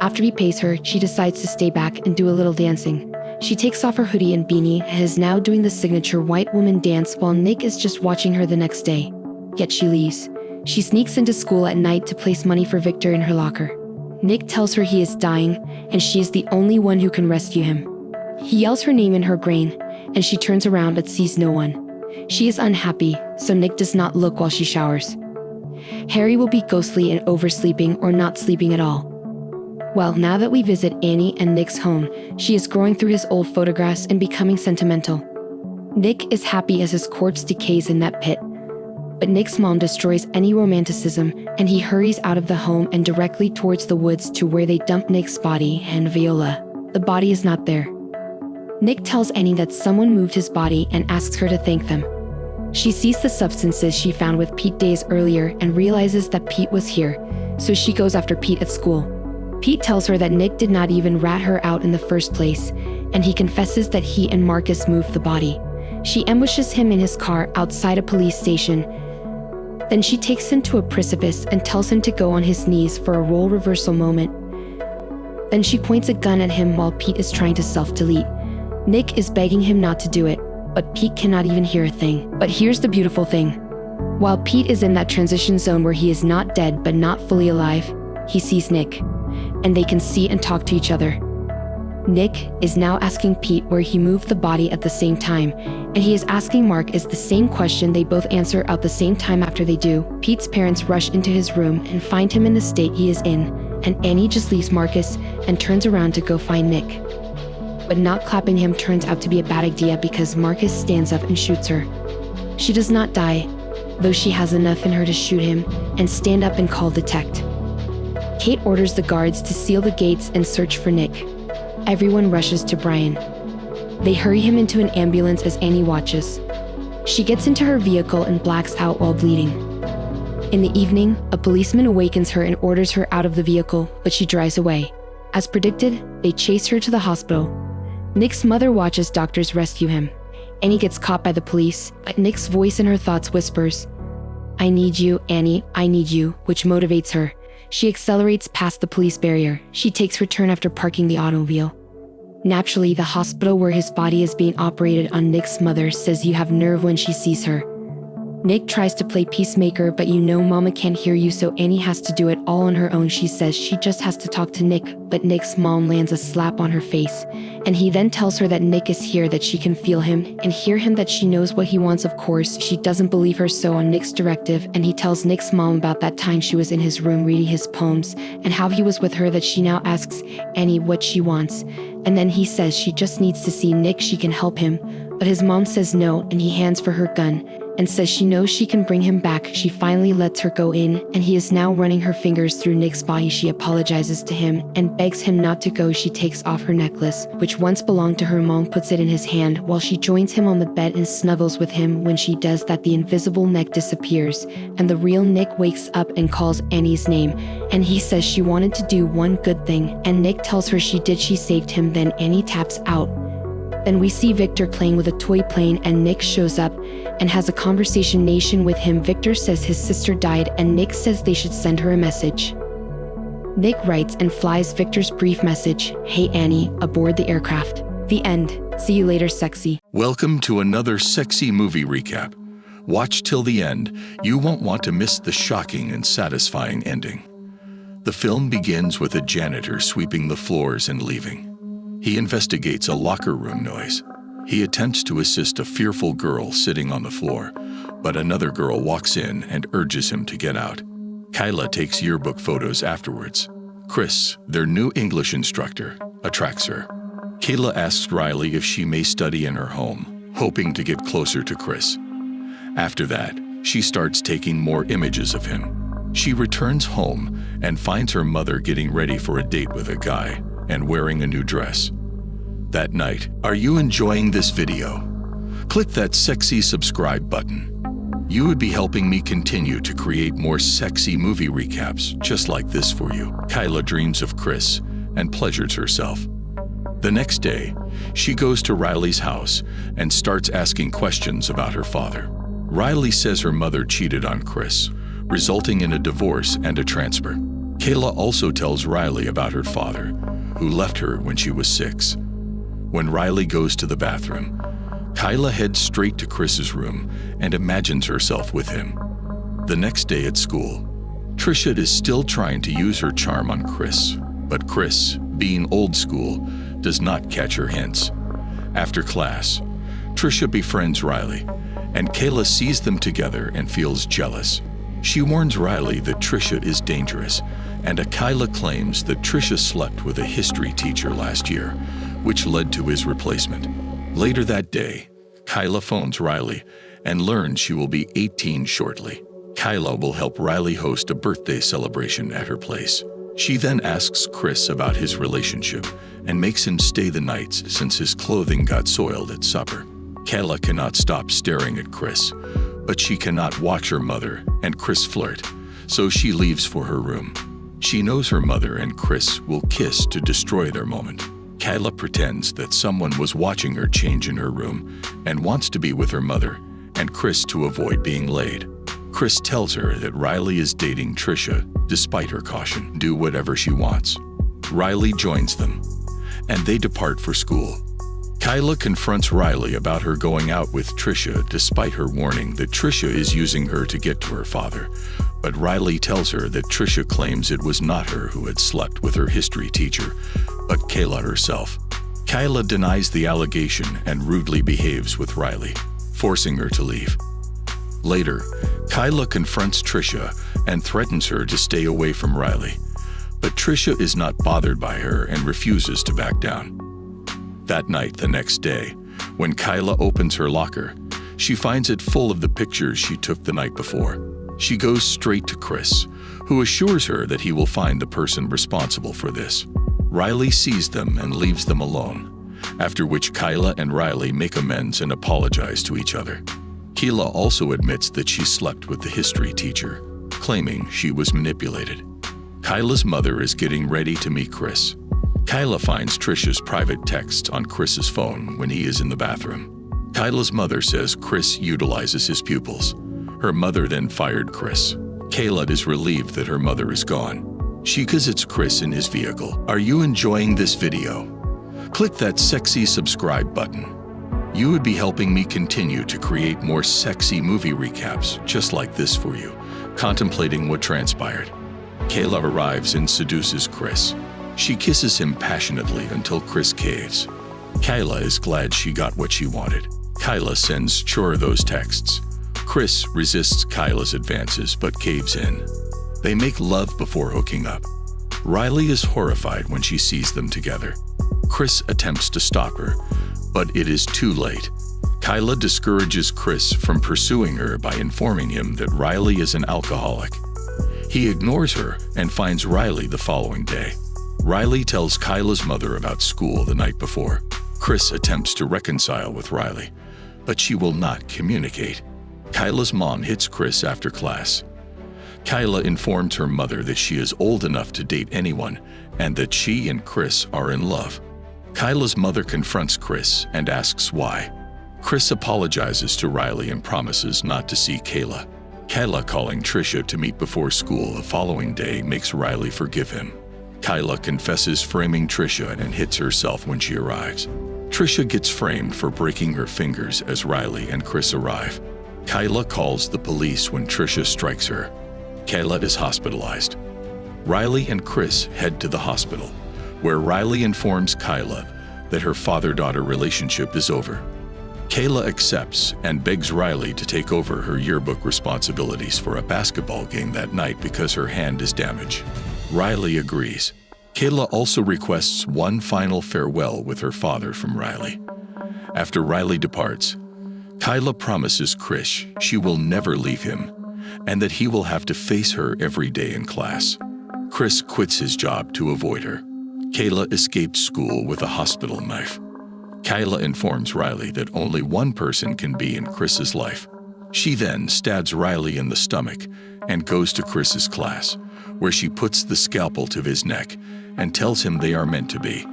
[SPEAKER 3] After he pays her, she decides to stay back and do a little dancing. She takes off her hoodie and beanie and is now doing the signature white woman dance while Nick is just watching her the next day. Yet she leaves. She sneaks into school at night to place money for Victor in her locker. Nick tells her he is dying and she is the only one who can rescue him. He yells her name in her brain and she turns around but sees no one. She is unhappy, so Nick does not look while she showers. Harry will be ghostly and oversleeping or not sleeping at all. Well, now that we visit Annie and Nick's home, she is going through his old photographs and becoming sentimental. Nick is happy as his corpse decays in that pit. But Nick's mom destroys any romanticism and he hurries out of the home and directly towards the woods to where they dump Nick's body and Viola. The body is not there. Nick tells Annie that someone moved his body and asks her to thank them. She sees the substances she found with Pete days earlier and realizes that Pete was here, so she goes after Pete at school. Pete tells her that Nick did not even rat her out in the first place, and he confesses that he and Marcus moved the body. She ambushes him in his car outside a police station. Then she takes him to a precipice and tells him to go on his knees for a role reversal moment. Then she points a gun at him while Pete is trying to self-delete. Nick is begging him not to do it, but Pete cannot even hear a thing. But here's the beautiful thing. While Pete is in that transition zone where he is not dead but not fully alive, he sees Nick, and they can see and talk to each other. Nick is now asking Pete where he moved the body at the same time, and he is asking Marcus the same question. They both answer at the same time. After they do, Pete's parents rush into his room and find him in the state he is in, and Annie just leaves Marcus and turns around to go find Nick. But not clapping him turns out to be a bad idea because Marcus stands up and shoots her. She does not die, though she has enough in her to shoot him and stand up and call detect. Kate orders the guards to seal the gates and search for Nick. Everyone rushes to Brian. They hurry him into an ambulance as Annie watches. She gets into her vehicle and blacks out while bleeding. In the evening, a policeman awakens her and orders her out of the vehicle, but she drives away. As predicted, they chase her to the hospital. Nick's mother watches doctors rescue him. Annie gets caught by the police, but Nick's voice in her thoughts whispers, "I need you, Annie, I need you," which motivates her. She accelerates past the police barrier. She takes her turn after parking the automobile. Naturally, the hospital where his body is being operated on, Nick's mother says you have nerve when she sees her. Nick tries to play peacemaker, but you know Mama can't hear you, so Annie has to do it all on her own. She says she just has to talk to Nick, but Nick's mom lands a slap on her face, and he then tells her that Nick is here, that she can feel him and hear him, that she knows what he wants. Of course, she doesn't believe her, so on Nick's directive, and he tells Nick's mom about that time she was in his room reading his poems and how he was with her, that she now asks Annie what she wants, and then he says she just needs to see Nick, she can help him, but his mom says no, and he hands for her gun and says she knows she can bring him back. She finally lets her go in, and he is now running her fingers through Nick's body. She apologizes to him and begs him not to go. She takes off her necklace, which once belonged to her mom, puts it in his hand while she joins him on the bed and snuggles with him. When she does that, the invisible neck disappears, and the real Nick wakes up and calls Annie's name, and he says she wanted to do one good thing, and Nick tells her she did, she saved him. Then Annie taps out. Then we see Victor playing with a toy plane, and Nick shows up and has a conversation with him. Victor says his sister died, and Nick says they should send her a message. Nick writes and flies Victor's brief message, "Hey Annie," aboard the aircraft. The end. See you later, sexy.
[SPEAKER 1] Welcome to another sexy movie recap. Watch till the end. You won't want to miss the shocking and satisfying ending. The film begins with a janitor sweeping the floors and leaving. He investigates a locker room noise. He attempts to assist a fearful girl sitting on the floor, but another girl walks in and urges him to get out. Kyla takes yearbook photos afterwards. Chris, their new English instructor, attracts her. Kayla asks Riley if she may study in her home, hoping to get closer to Chris. After that, she starts taking more images of him. She returns home and finds her mother getting ready for a date with a guy and wearing a new dress. That night, are you enjoying this video? Click that sexy subscribe button. You would be helping me continue to create more sexy movie recaps just like this for you. Kyla dreams of Chris and pleasures herself. The next day, she goes to Riley's house and starts asking questions about her father. Riley says her mother cheated on Chris, resulting in a divorce and a transfer. Kayla also tells Riley about her father, who left her when she was 6. When Riley goes to the bathroom, Kayla heads straight to Chris's room and imagines herself with him. The next day at school, Trisha is still trying to use her charm on Chris, but Chris, being old school, does not catch her hints. After class, Trisha befriends Riley, and Kayla sees them together and feels jealous. She warns Riley that Trisha is dangerous, and Kayla claims that Trisha slept with a history teacher last year, which led to his replacement. Later that day, Kayla phones Riley and learns she will be 18 shortly. Kayla will help Riley host a birthday celebration at her place. She then asks Chris about his relationship and makes him stay the nights since his clothing got soiled at supper. Kayla cannot stop staring at Chris, but she cannot watch her mother and Chris flirt, so she leaves for her room. She knows her mother and Chris will kiss to destroy their moment. Kayla pretends that someone was watching her change in her room and wants to be with her mother and Chris to avoid being laid. Chris tells her that Riley is dating Trisha despite her caution. Do whatever she wants. Riley joins them, and they depart for school. Kayla confronts Riley about her going out with Trisha despite her warning that Trisha is using her to get to her father, but Riley tells her that Trisha claims it was not her who had slept with her history teacher, but Kayla herself. Kayla denies the allegation and rudely behaves with Riley, forcing her to leave. Later, Kayla confronts Trisha and threatens her to stay away from Riley, but Trisha is not bothered by her and refuses to back down. That night, the next day, when Kayla opens her locker, she finds it full of the pictures she took the night before. She goes straight to Chris, who assures her that he will find the person responsible for this. Riley sees them and leaves them alone, after which Kayla and Riley make amends and apologize to each other. Kayla also admits that she slept with the history teacher, claiming she was manipulated. Kayla's mother is getting ready to meet Chris. Kayla finds Trisha's private texts on Chris's phone when he is in the bathroom. Kayla's mother says Chris utilizes his pupils. Her mother then fired Chris. Kayla is relieved that her mother is gone. She visits Chris in his vehicle. Are you enjoying this video? Click that sexy subscribe button. You would be helping me continue to create more sexy movie recaps just like this for you, contemplating what transpired. Kayla arrives and seduces Chris. She kisses him passionately until Chris caves. Kayla is glad she got what she wanted. Kayla sends Chor those texts. Chris resists Kayla's advances but caves in. They make love before hooking up. Riley is horrified when she sees them together. Chris attempts to stop her, but it is too late. Kayla discourages Chris from pursuing her by informing him that Riley is an alcoholic. He ignores her and finds Riley the following day. Riley tells Kayla's mother about school the night before. Chris attempts to reconcile with Riley, but she will not communicate. Kayla's mom hits Chris after class. Kayla informs her mother that she is old enough to date anyone and that she and Chris are in love. Kayla's mother confronts Chris and asks why. Chris apologizes to Riley and promises not to see Kayla. Kayla calling Trisha to meet before school the following day makes Riley forgive him. Kayla confesses framing Trisha and hits herself when she arrives. Trisha gets framed for breaking her fingers as Riley and Chris arrive. Kayla calls the police when Trisha strikes her. Kayla is hospitalized. Riley and Chris head to the hospital, where Riley informs Kayla that her father-daughter relationship is over. Kayla accepts and begs Riley to take over her yearbook responsibilities for a basketball game that night because her hand is damaged. Riley agrees. Kayla also requests one final farewell with her father from Riley. After Riley departs, Kayla promises Chris she will never leave him and that he will have to face her every day in class. Chris quits his job to avoid her. Kayla escapes school with a hospital knife. Kayla informs Riley that only one person can be in Chris's life. She then stabs Riley in the stomach and goes to Chris's class, where she puts the scalpel to his neck and tells him they are meant to be.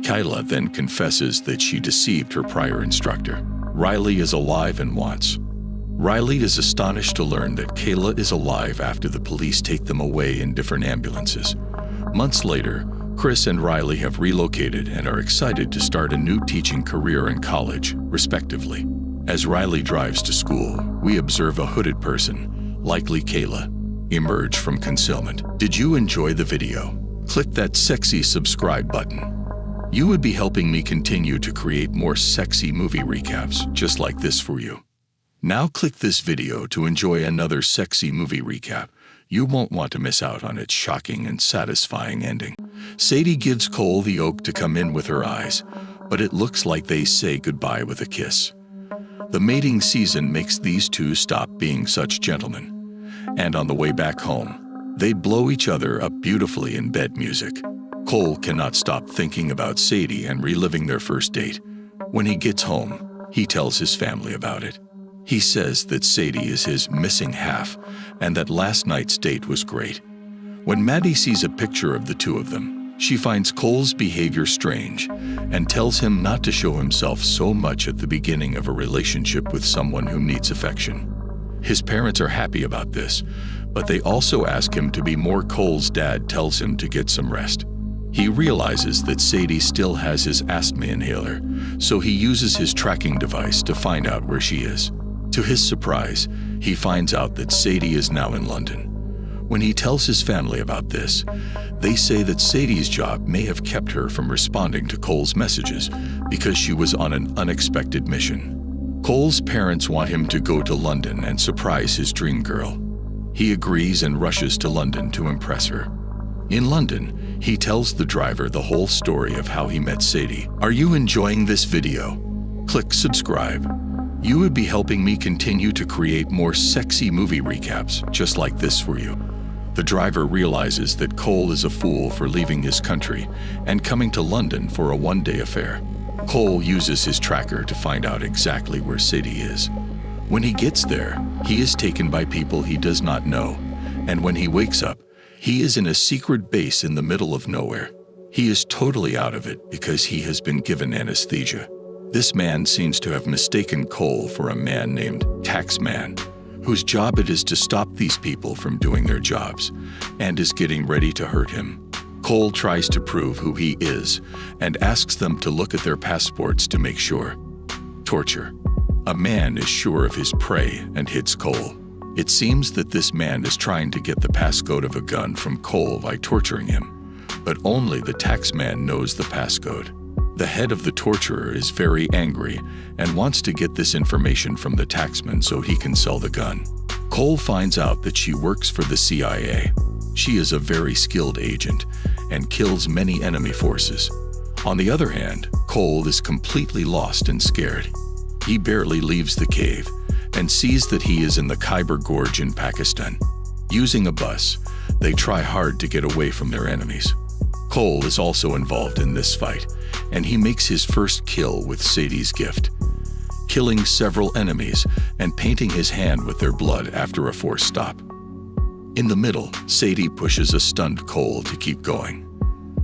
[SPEAKER 1] Kyla then confesses that she deceived her prior instructor. Riley is alive and wants. Riley is astonished to learn that Kayla is alive after the police take them away in different ambulances. Months later, Chris and Riley have relocated and are excited to start a new teaching career in college, respectively. As Riley drives to school, we observe a hooded person, likely Kayla, emerge from concealment. Did you enjoy the video? Click that sexy subscribe button. You would be helping me continue to create more sexy movie recaps just like this for you. Now click this video to enjoy another sexy movie recap. You won't want to miss out on its shocking and satisfying ending. Sadie gives Cole the oak to come in with her eyes, but it looks like they say goodbye with a kiss. The mating season makes these two stop being such gentlemen, and on the way back home, they blow each other up beautifully in bed music. Cole cannot stop thinking about Sadie and reliving their first date. When he gets home, he tells his family about it. He says that Sadie is his missing half and that last night's date was great. When Maddie sees a picture of the two of them, she finds Cole's behavior strange and tells him not to show himself so much at the beginning of a relationship with someone who needs affection. His parents are happy about this, but they also ask him to be more. Cole's dad tells him to get some rest. He realizes that Sadie still has his asthma inhaler, so he uses his tracking device to find out where she is. To his surprise, he finds out that Sadie is now in London. When he tells his family about this, they say that Sadie's job may have kept her from responding to Cole's messages because she was on an unexpected mission. Cole's parents want him to go to London and surprise his dream girl. He agrees and rushes to London to impress her. In London, he tells the driver the whole story of how he met Sadie. Are you enjoying this video? Click subscribe. You would be helping me continue to create more sexy movie recaps just like this for you. The driver realizes that Cole is a fool for leaving his country and coming to London for a one-day affair. Cole uses his tracker to find out exactly where Sadie is. When he gets there, he is taken by people he does not know, and when he wakes up, he is in a secret base in the middle of nowhere. He is totally out of it because he has been given anesthesia. This man seems to have mistaken Cole for a man named Taxman, whose job it is to stop these people from doing their jobs, and is getting ready to hurt him. Cole tries to prove who he is and asks them to look at their passports to make sure. Torture. A man is sure of his prey and hits Cole. It seems that this man is trying to get the passcode of a gun from Cole by torturing him, but only the taxman knows the passcode. The head of the torturer is very angry and wants to get this information from the taxman so he can sell the gun. Cole finds out that she works for the CIA. She is a very skilled agent and kills many enemy forces. On the other hand, Cole is completely lost and scared. He barely leaves the cave and sees that he is in the Khyber Gorge in Pakistan. Using a bus, they try hard to get away from their enemies. Cole is also involved in this fight, and he makes his first kill with Sadie's gift, killing several enemies and painting his hand with their blood after a forced stop. In the middle, Sadie pushes a stunned Cole to keep going.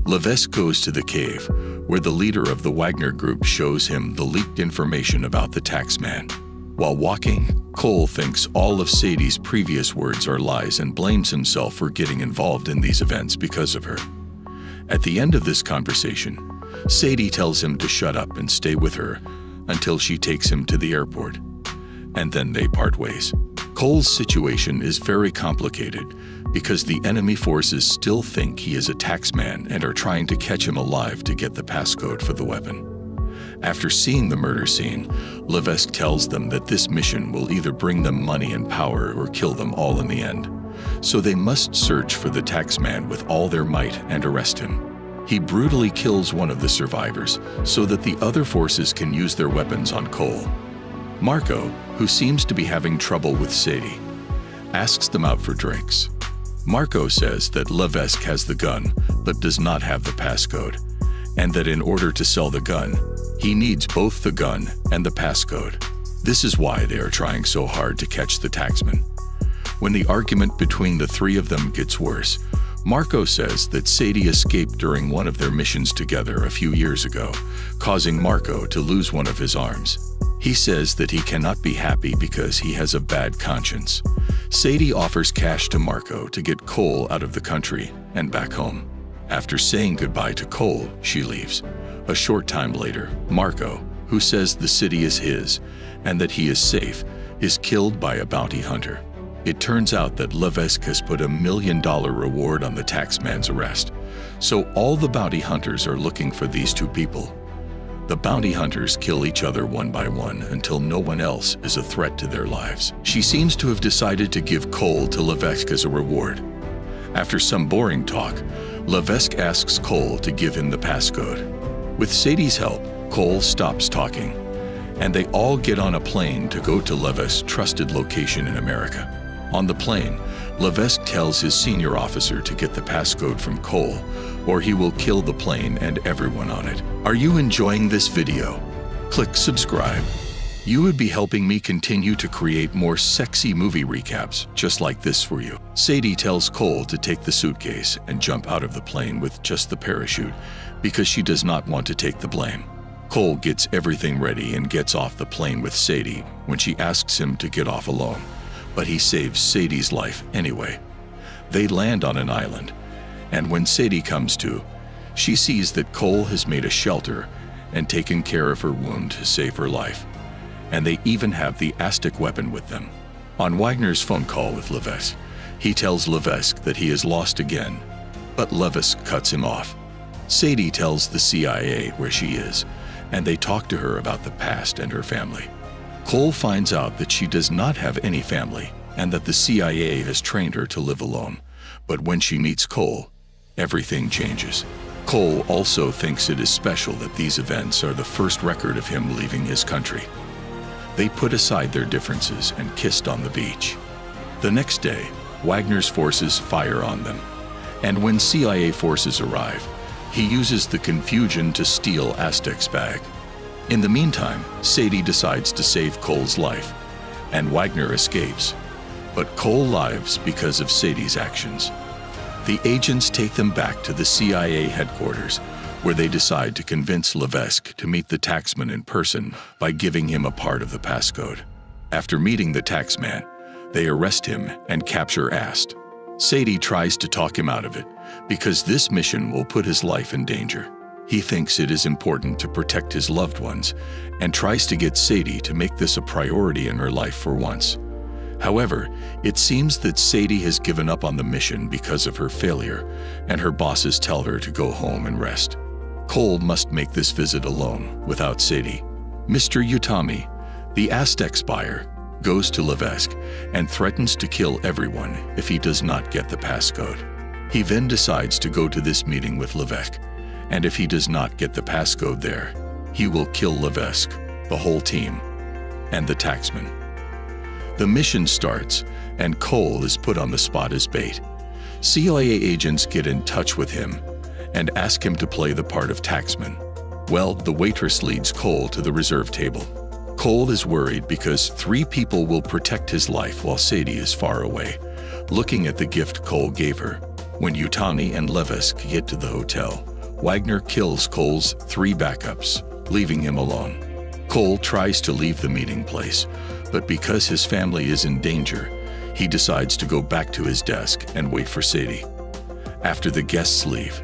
[SPEAKER 1] Levesque goes to the cave, where the leader of the Wagner group shows him the leaked information about the taxman. While walking, Cole thinks all of Sadie's previous words are lies and blames himself for getting involved in these events because of her. At the end of this conversation, Sadie tells him to shut up and stay with her until she takes him to the airport, and then they part ways. Cole's situation is very complicated because the enemy forces still think he is a taxman and are trying to catch him alive to get the passcode for the weapon. After seeing the murder scene, Levesque tells them that this mission will either bring them money and power or kill them all in the end. So they must search for the taxman with all their might and arrest him. He brutally kills one of the survivors so that the other forces can use their weapons on Cole. Marco, who seems to be having trouble with Sadie, asks them out for drinks. Marco says that Levesque has the gun but does not have the passcode, and that in order to sell the gun, he needs both the gun and the passcode. This is why they are trying so hard to catch the taxman. When the argument between the three of them gets worse, Marco says that Sadie escaped during one of their missions together a few years ago, causing Marco to lose one of his arms. He says that he cannot be happy because he has a bad conscience. Sadie offers cash to Marco to get Cole out of the country and back home. After saying goodbye to Cole, she leaves. A short time later, Marco, who says the city is his and that he is safe, is killed by a bounty hunter. It turns out that Levesque has put $1 million reward on the taxman's arrest, so all the bounty hunters are looking for these two people. The bounty hunters kill each other one by one until no one else is a threat to their lives. She seems to have decided to give Cole to Levesque as a reward. After some boring talk, Levesque asks Cole to give him the passcode. With Sadie's help, Cole stops talking, and they all get on a plane to go to Levesque's trusted location in America. On the plane, Levesque tells his senior officer to get the passcode from Cole, or he will kill the plane and everyone on it. Are you enjoying this video? Click subscribe. You would be helping me continue to create more sexy movie recaps just like this for you. Sadie tells Cole to take the suitcase and jump out of the plane with just the parachute because she does not want to take the blame. Cole gets everything ready and gets off the plane with Sadie when she asks him to get off alone, but he saves Sadie's life anyway. They land on an island, and when Sadie comes to, she sees that Cole has made a shelter and taken care of her wound to save her life. And they even have the Aztec weapon with them. On Wagner's phone call with Levesque, he tells Levesque that he is lost again, but Levesque cuts him off. Sadie tells the CIA where she is, and they talk to her about the past and her family. Cole finds out that she does not have any family and that the CIA has trained her to live alone. But when she meets Cole, everything changes. Cole also thinks it is special that these events are the first record of him leaving his country. They put aside their differences and kissed on the beach. The next day, Wagner's forces fire on them, and when CIA forces arrive, he uses the confusion to steal Aztec's bag. In the meantime, Sadie decides to save Cole's life, and Wagner escapes, but Cole lives because of Sadie's actions. The agents take them back to the CIA headquarters, where they decide to convince Levesque to meet the taxman in person by giving him a part of the passcode. After meeting the taxman, they arrest him and capture Ast. Sadie tries to talk him out of it because this mission will put his life in danger. He thinks it is important to protect his loved ones and tries to get Sadie to make this a priority in her life for once. However, it seems that Sadie has given up on the mission because of her failure, and her bosses tell her to go home and rest. Cole must make this visit alone, without Sadie. Mr. Utami, the Aztec buyer, goes to Levesque and threatens to kill everyone if he does not get the passcode. He then decides to go to this meeting with Levesque, and if he does not get the passcode there, he will kill Levesque, the whole team, and the taxman. The mission starts, and Cole is put on the spot as bait. CIA agents get in touch with him and ask him to play the part of taxman. Well, the waitress leads Cole to the reserve table. Cole is worried because 3 people will protect his life while Sadie is far away, looking at the gift Cole gave her. When Utani and Levesque get to the hotel, Wagner kills Cole's 3 backups, leaving him alone. Cole tries to leave the meeting place, but because his family is in danger, he decides to go back to his desk and wait for Sadie. After the guests leave,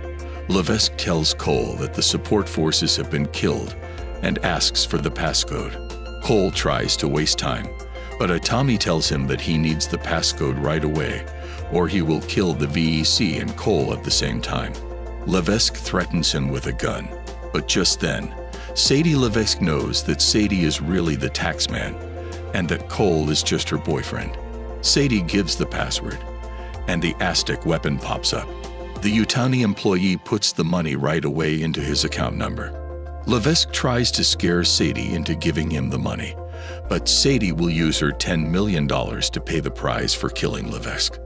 [SPEAKER 1] Levesque tells Cole that the support forces have been killed and asks for the passcode. Cole tries to waste time, but Utami tells him that he needs the passcode right away, or he will kill the VEC and Cole at the same time. Levesque threatens him with a gun, but just then, Sadie Levesque knows that Sadie is really the taxman and that Cole is just her boyfriend. Sadie gives the password, and the Aztec weapon pops up. The Utani employee puts the money right away into his account number. Levesque tries to scare Sadie into giving him the money, but Sadie will use her $10 million to pay the price for killing Levesque.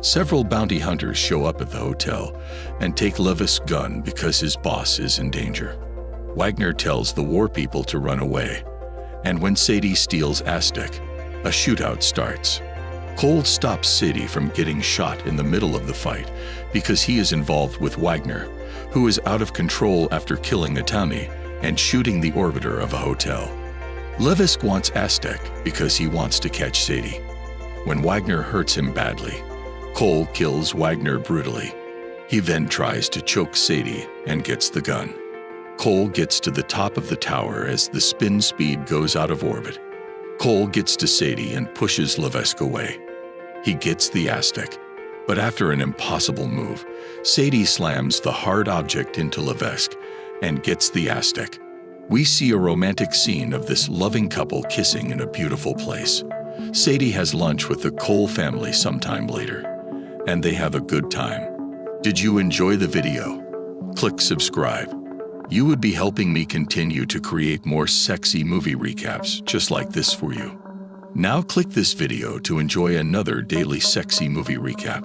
[SPEAKER 1] Several bounty hunters show up at the hotel and take Levesque's gun because his boss is in danger. Wagner tells the war people to run away, and when Sadie steals Aztec, a shootout starts. Cole stops Sadie from getting shot in the middle of the fight because he is involved with Wagner, who is out of control after killing Atami and shooting the orbiter of a hotel. Levesque wants Aztec because he wants to catch Sadie. When Wagner hurts him badly, Cole kills Wagner brutally. He then tries to choke Sadie and gets the gun. Cole gets to the top of the tower as the spin speed goes out of orbit. Cole gets to Sadie and pushes Levesque away. He gets the Aztec, but after an impossible move, Sadie slams the hard object into Levesque and gets the Aztec. We see a romantic scene of this loving couple kissing in a beautiful place. Sadie has lunch with the Cole family sometime later, and they have a good time. Did you enjoy the video? Click subscribe. You would be helping me continue to create more sexy movie recaps just like this for you. Now click this video to enjoy another daily sexy movie recap.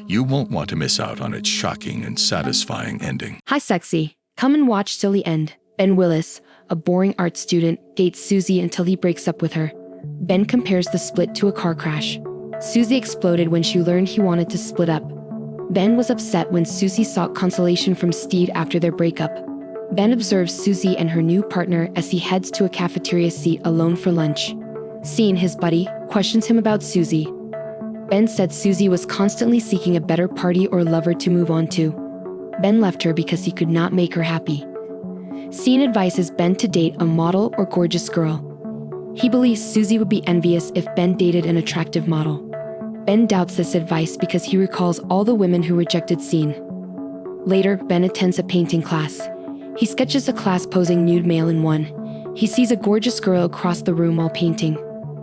[SPEAKER 1] You won't want to miss out on its shocking and satisfying ending.
[SPEAKER 3] Hi, sexy. Come and watch till the end. Ben Willis, a boring art student, dates Susie until he breaks up with her. Ben compares the split to a car crash. Susie exploded when she learned he wanted to split up. Ben was upset when Susie sought consolation from Steve after their breakup. Ben observes Susie and her new partner as he heads to a cafeteria seat alone for lunch. Seeing his buddy, questions him about Susie. Ben said Susie was constantly seeking a better party or lover to move on to. Ben left her because he could not make her happy. Sean advises Ben to date a model or gorgeous girl. He believes Susie would be envious if Ben dated an attractive model. Ben doubts this advice because he recalls all the women who rejected Sean. Later, Ben attends a painting class. He sketches a class posing nude male in one. He sees a gorgeous girl across the room while painting.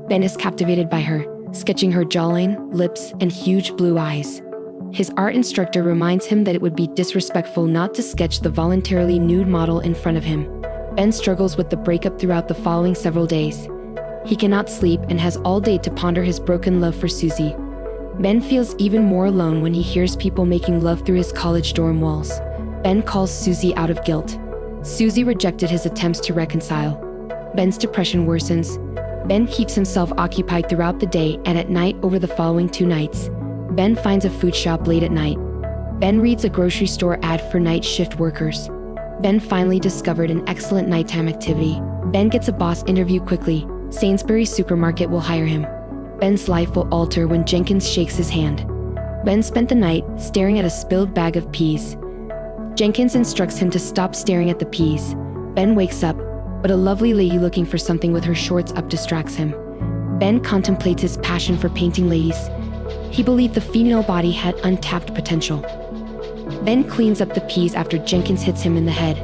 [SPEAKER 3] Ben is captivated by her, sketching her jawline, lips, and huge blue eyes. His art instructor reminds him that it would be disrespectful not to sketch the voluntarily nude model in front of him. Ben struggles with the breakup throughout the following several days. He cannot sleep and has all day to ponder his broken love for Susie. Ben feels even more alone when he hears people making love through his college dorm walls. Ben calls Susie out of guilt. Susie rejected his attempts to reconcile. Ben's depression worsens. Ben keeps himself occupied throughout the day and at night over the following 2 nights. Ben finds a food shop late at night. Ben reads a grocery store ad for night shift workers. Ben finally discovered an excellent nighttime activity. Ben gets a boss interview quickly. Sainsbury's supermarket will hire him. Ben's life will alter when Jenkins shakes his hand. Ben spent the night staring at a spilled bag of peas. Jenkins instructs him to stop staring at the peas. Ben wakes up, but a lovely lady looking for something with her shorts up distracts him. Ben contemplates his passion for painting ladies. He believed the female body had untapped potential. Ben cleans up the peas after Jenkins hits him in the head.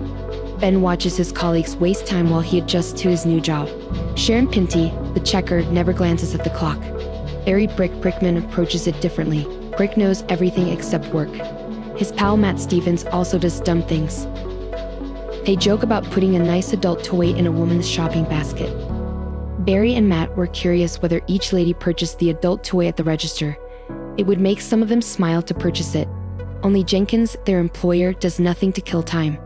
[SPEAKER 3] Ben watches his colleagues waste time while he adjusts to his new job. Sharon Pinty, the checker, never glances at the clock. Barry Brickman approaches it differently. Brick knows everything except work. His pal Matt Stevens also does dumb things. They joke about putting a nice adult toy in a woman's shopping basket. Barry and Matt were curious whether each lady purchased the adult toy at the register. It would make some of them smile to purchase it. Only Jenkins, their employer, does nothing to kill time.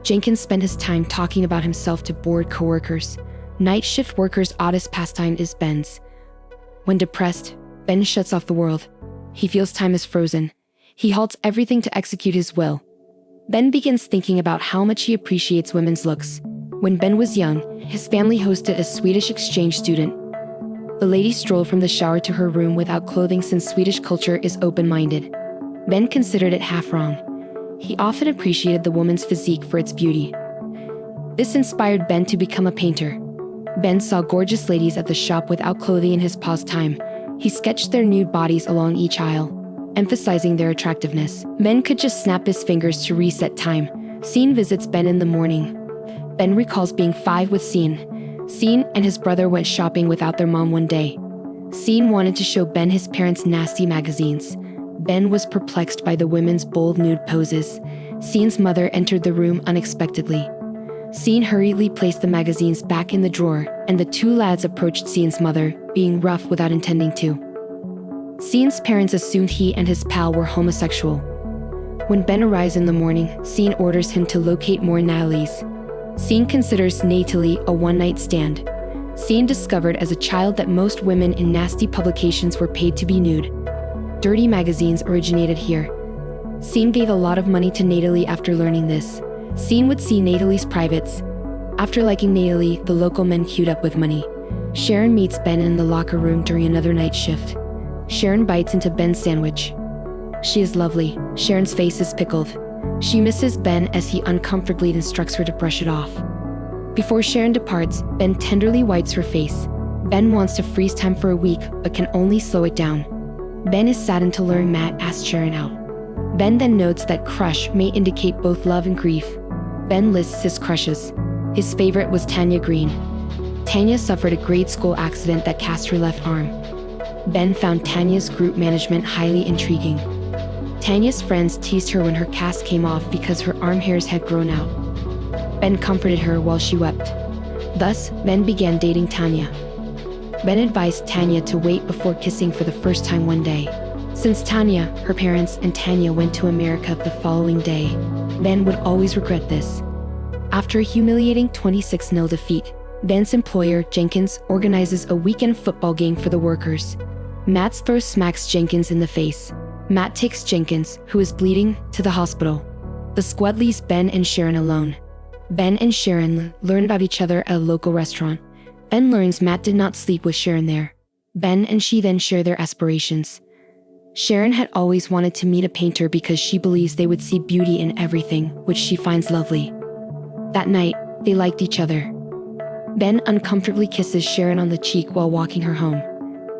[SPEAKER 3] Jenkins spent his time talking about himself to bored coworkers. Night shift workers' oddest pastime is Ben's. When depressed, Ben shuts off the world. He feels time is frozen. He halts everything to execute his will. Ben begins thinking about how much he appreciates women's looks. When Ben was young, his family hosted a Swedish exchange student. The lady strolled from the shower to her room without clothing since Swedish culture is open-minded. Ben considered it half wrong. He often appreciated the woman's physique for its beauty. This inspired Ben to become a painter. Ben saw gorgeous ladies at the shop without clothing in his pause time. He sketched their nude bodies along each aisle, emphasizing their attractiveness. Ben could just snap his fingers to reset time. Sean visits Ben in the morning. Ben recalls being 5 with Sean. Sean and his brother went shopping without their mom one day. Sean wanted to show Ben his parents' nasty magazines. Ben was perplexed by the women's bold nude poses. Sean's mother entered the room unexpectedly. Sean hurriedly placed the magazines back in the drawer, and the 2 lads approached Sean's mother, being rough without intending to. Sean's parents assumed he and his pal were homosexual. When Ben arrives in the morning, Sean orders him to locate more Natalies. Sean considers Natalie a one-night stand. Scene discovered as a child that most women in nasty publications were paid to be nude. Dirty magazines originated here. Scene gave a lot of money to Natalie after learning this. Scene would see Natalie's privates. After liking Natalie, the local men queued up with money. Sharon meets Ben in the locker room during another night shift. Sharon bites into Ben's sandwich. She is lovely. Sharon's face is pickled. She misses Ben as he uncomfortably instructs her to brush it off. Before Sharon departs, Ben tenderly wipes her face. Ben wants to freeze time for a week, but can only slow it down. Ben is saddened to learn Matt asked Sharon out. Ben then notes that crush may indicate both love and grief. Ben lists his crushes. His favorite was Tanya Green. Tanya suffered a grade school accident that cast her left arm. Ben found Tanya's group management highly intriguing. Tanya's friends teased her when her cast came off because her arm hairs had grown out. Ben comforted her while she wept. Thus, Ben began dating Tanya. Ben advised Tanya to wait before kissing for the first time one day. Since Tanya, her parents, and Tanya went to America the following day, Ben would always regret this. After a humiliating 26-0 defeat, Ben's employer, Jenkins, organizes a weekend football game for the workers. Matt's throw smacks Jenkins in the face. Matt takes Jenkins, who is bleeding, to the hospital. The squad leaves Ben and Sharon alone. Ben and Sharon learn about each other at a local restaurant. Ben learns Matt did not sleep with Sharon there. Ben and she then share their aspirations. Sharon had always wanted to meet a painter because she believes they would see beauty in everything, which she finds lovely. That night, they liked each other. Ben uncomfortably kisses Sharon on the cheek while walking her home.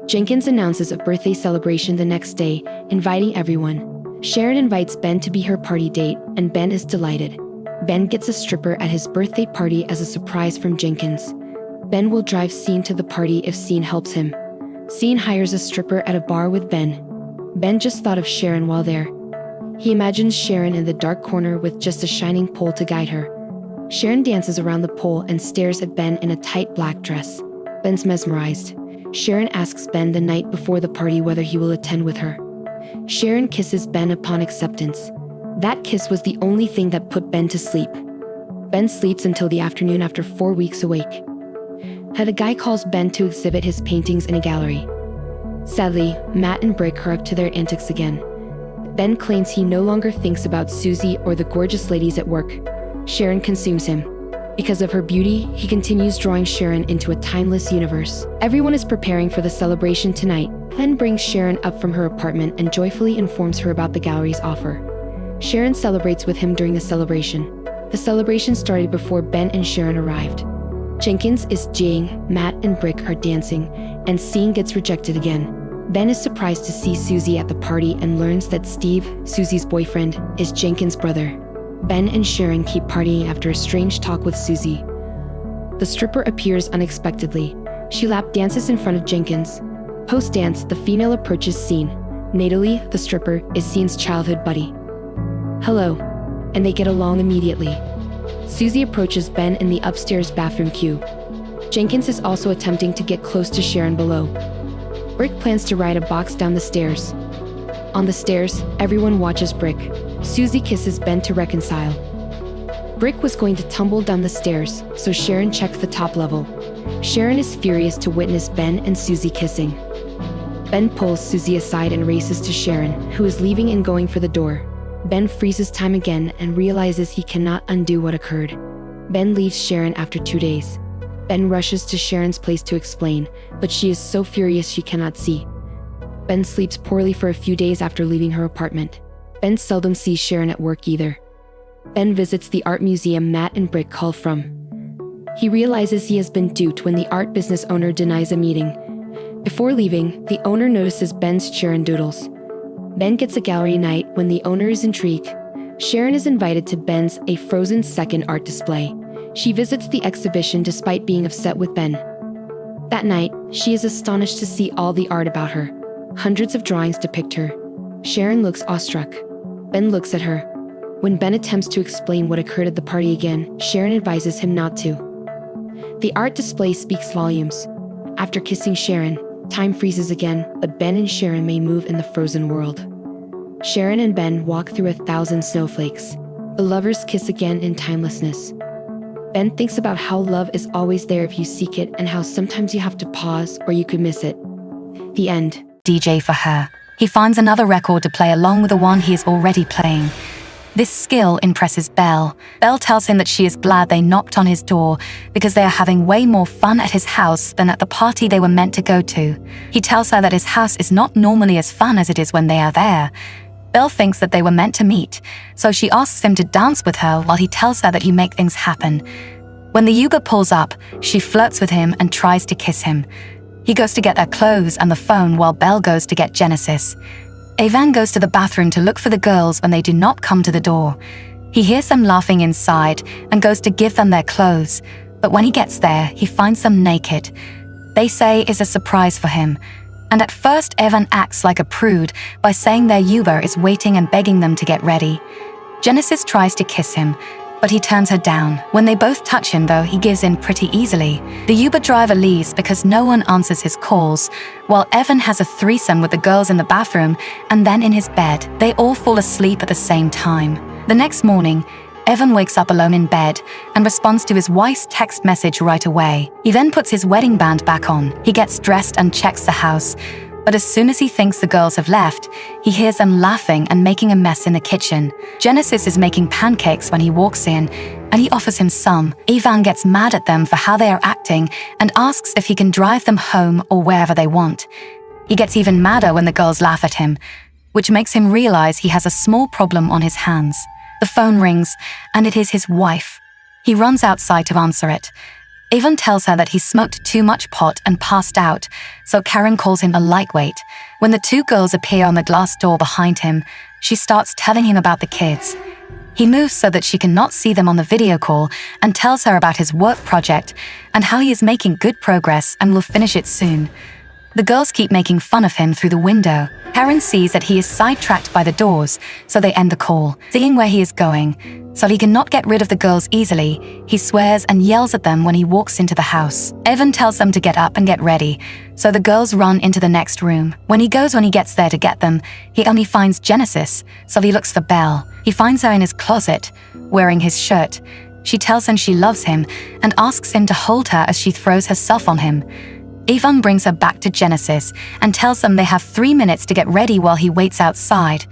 [SPEAKER 3] Jenkins announces a birthday celebration the next day, inviting everyone. Sharon invites Ben to be her party date, and Ben is delighted. Ben gets a stripper at his birthday party as a surprise from Jenkins. Ben will drive Scene to the party if Scene helps him. Scene hires a stripper at a bar with Ben. Ben just thought of Sharon while there. He imagines Sharon in the dark corner with just a shining pole to guide her. Sharon dances around the pole and stares at Ben in a tight black dress. Ben's mesmerized. Sharon asks Ben the night before the party whether he will attend with her. Sharon kisses Ben upon acceptance. That kiss was the only thing that put Ben to sleep. Ben sleeps until the afternoon after 4 weeks awake. A guy calls Ben to exhibit his paintings in a gallery. Sadly, Matt and Brick are up to their antics again. Ben claims he no longer thinks about Susie or the gorgeous ladies at work. Sharon consumes him. Because of her beauty, he continues drawing Sharon into a timeless universe. Everyone is preparing for the celebration tonight. Ben brings Sharon up from her apartment and joyfully informs her about the gallery's offer. Sharon celebrates with him during the celebration. The celebration started before Ben and Sharon arrived. Jenkins is jaying, Matt and Brick are dancing, and Scene gets rejected again. Ben is surprised to see Susie at the party and learns that Steve, Susie's boyfriend, is Jenkins' brother. Ben and Sharon keep partying after a strange talk with Susie. The stripper appears unexpectedly. She lap dances in front of Jenkins. Post-dance, the female approaches Scene. Natalie, the stripper, is Scene's childhood buddy. Hello. And they get along immediately. Susie approaches Ben in the upstairs bathroom queue. Jenkins is also attempting to get close to Sharon below. Brick plans to ride a box down the stairs. On the stairs, everyone watches Brick. Susie kisses Ben to reconcile. Brick was going to tumble down the stairs, so Sharon checked the top level. Sharon is furious to witness Ben and Susie kissing. Ben pulls Susie aside and races to Sharon, who is leaving and going for the door. Ben freezes time again and realizes he cannot undo what occurred. Ben leaves Sharon after 2 days. Ben rushes to Sharon's place to explain, but she is so furious she cannot see. Ben sleeps poorly for a few days after leaving her apartment. Ben seldom sees Sharon at work either. Ben visits the art museum Matt and Brick call from. He realizes he has been duped when the art business owner denies a meeting. Before leaving, the owner notices Ben's Sharon doodles. Ben gets a gallery night when the owner is intrigued. Sharon is invited to Ben's A Frozen Second art display. She visits the exhibition despite being upset with Ben. That night, she is astonished to see all the art about her. Hundreds of drawings depict her. Sharon looks awestruck. Ben looks at her. When Ben attempts to explain what occurred at the party again, Sharon advises him not to. The art display speaks volumes. After kissing Sharon, time freezes again, but Ben and Sharon may move in the frozen world. Sharon and Ben walk through 1,000 snowflakes. The lovers kiss again in timelessness. Ben thinks about how love is always there if you seek it and how sometimes you have to pause or you could miss it. The end.
[SPEAKER 2] DJ for her. He finds another record to play along with the one he is already playing. This skill impresses Belle. Belle tells him that she is glad they knocked on his door because they are having way more fun at his house than at the party they were meant to go to. He tells her that his house is not normally as fun as it is when they are there. Belle thinks that they were meant to meet, so she asks him to dance with her while he tells her that you make things happen. When the Uber pulls up, she flirts with him and tries to kiss him. He goes to get their clothes and the phone while Belle goes to get Genesis. Evan goes to the bathroom to look for the girls when they do not come to the door. He hears them laughing inside and goes to give them their clothes, but when he gets there, he finds them naked. They say it's a surprise for him, and at first Evan acts like a prude by saying their Uber is waiting and begging them to get ready. Genesis tries to kiss him, but he turns her down. When they both touch him, though, he gives in pretty easily. The Uber driver leaves because no one answers his calls, while Evan has a threesome with the girls in the bathroom and then in his bed. They all fall asleep at the same time. The next morning, Evan wakes up alone in bed and responds to his wife's text message right away. He then puts his wedding band back on. He gets dressed and checks the house, but as soon as he thinks the girls have left, he hears them laughing and making a mess in the kitchen. Genesis is making pancakes when he walks in, and he offers him some. Evan gets mad at them for how they are acting and asks if he can drive them home or wherever they want. He gets even madder when the girls laugh at him, which makes him realize he has a small problem on his hands. The phone rings, and it is his wife. He runs outside to answer it. Evan tells her that he smoked too much pot and passed out, so Karen calls him a lightweight. When the two girls appear on the glass door behind him, she starts telling him about the kids. He moves so that she cannot see them on the video call and tells her about his work project and how he is making good progress and will finish it soon. The girls keep making fun of him through the window. Karen sees that he is sidetracked by the doors, so they end the call. Seeing where he is going, so he cannot get rid of the girls easily, he swears and yells at them when he walks into the house. Evan tells them to get up and get ready, so the girls run into the next room. When he gets there to get them, he only finds Genesis, so he looks for Belle. He finds her in his closet, wearing his shirt. She tells him she loves him and asks him to hold her as she throws herself on him. Evan brings her back to Genesis and tells them they have 3 minutes to get ready while he waits outside.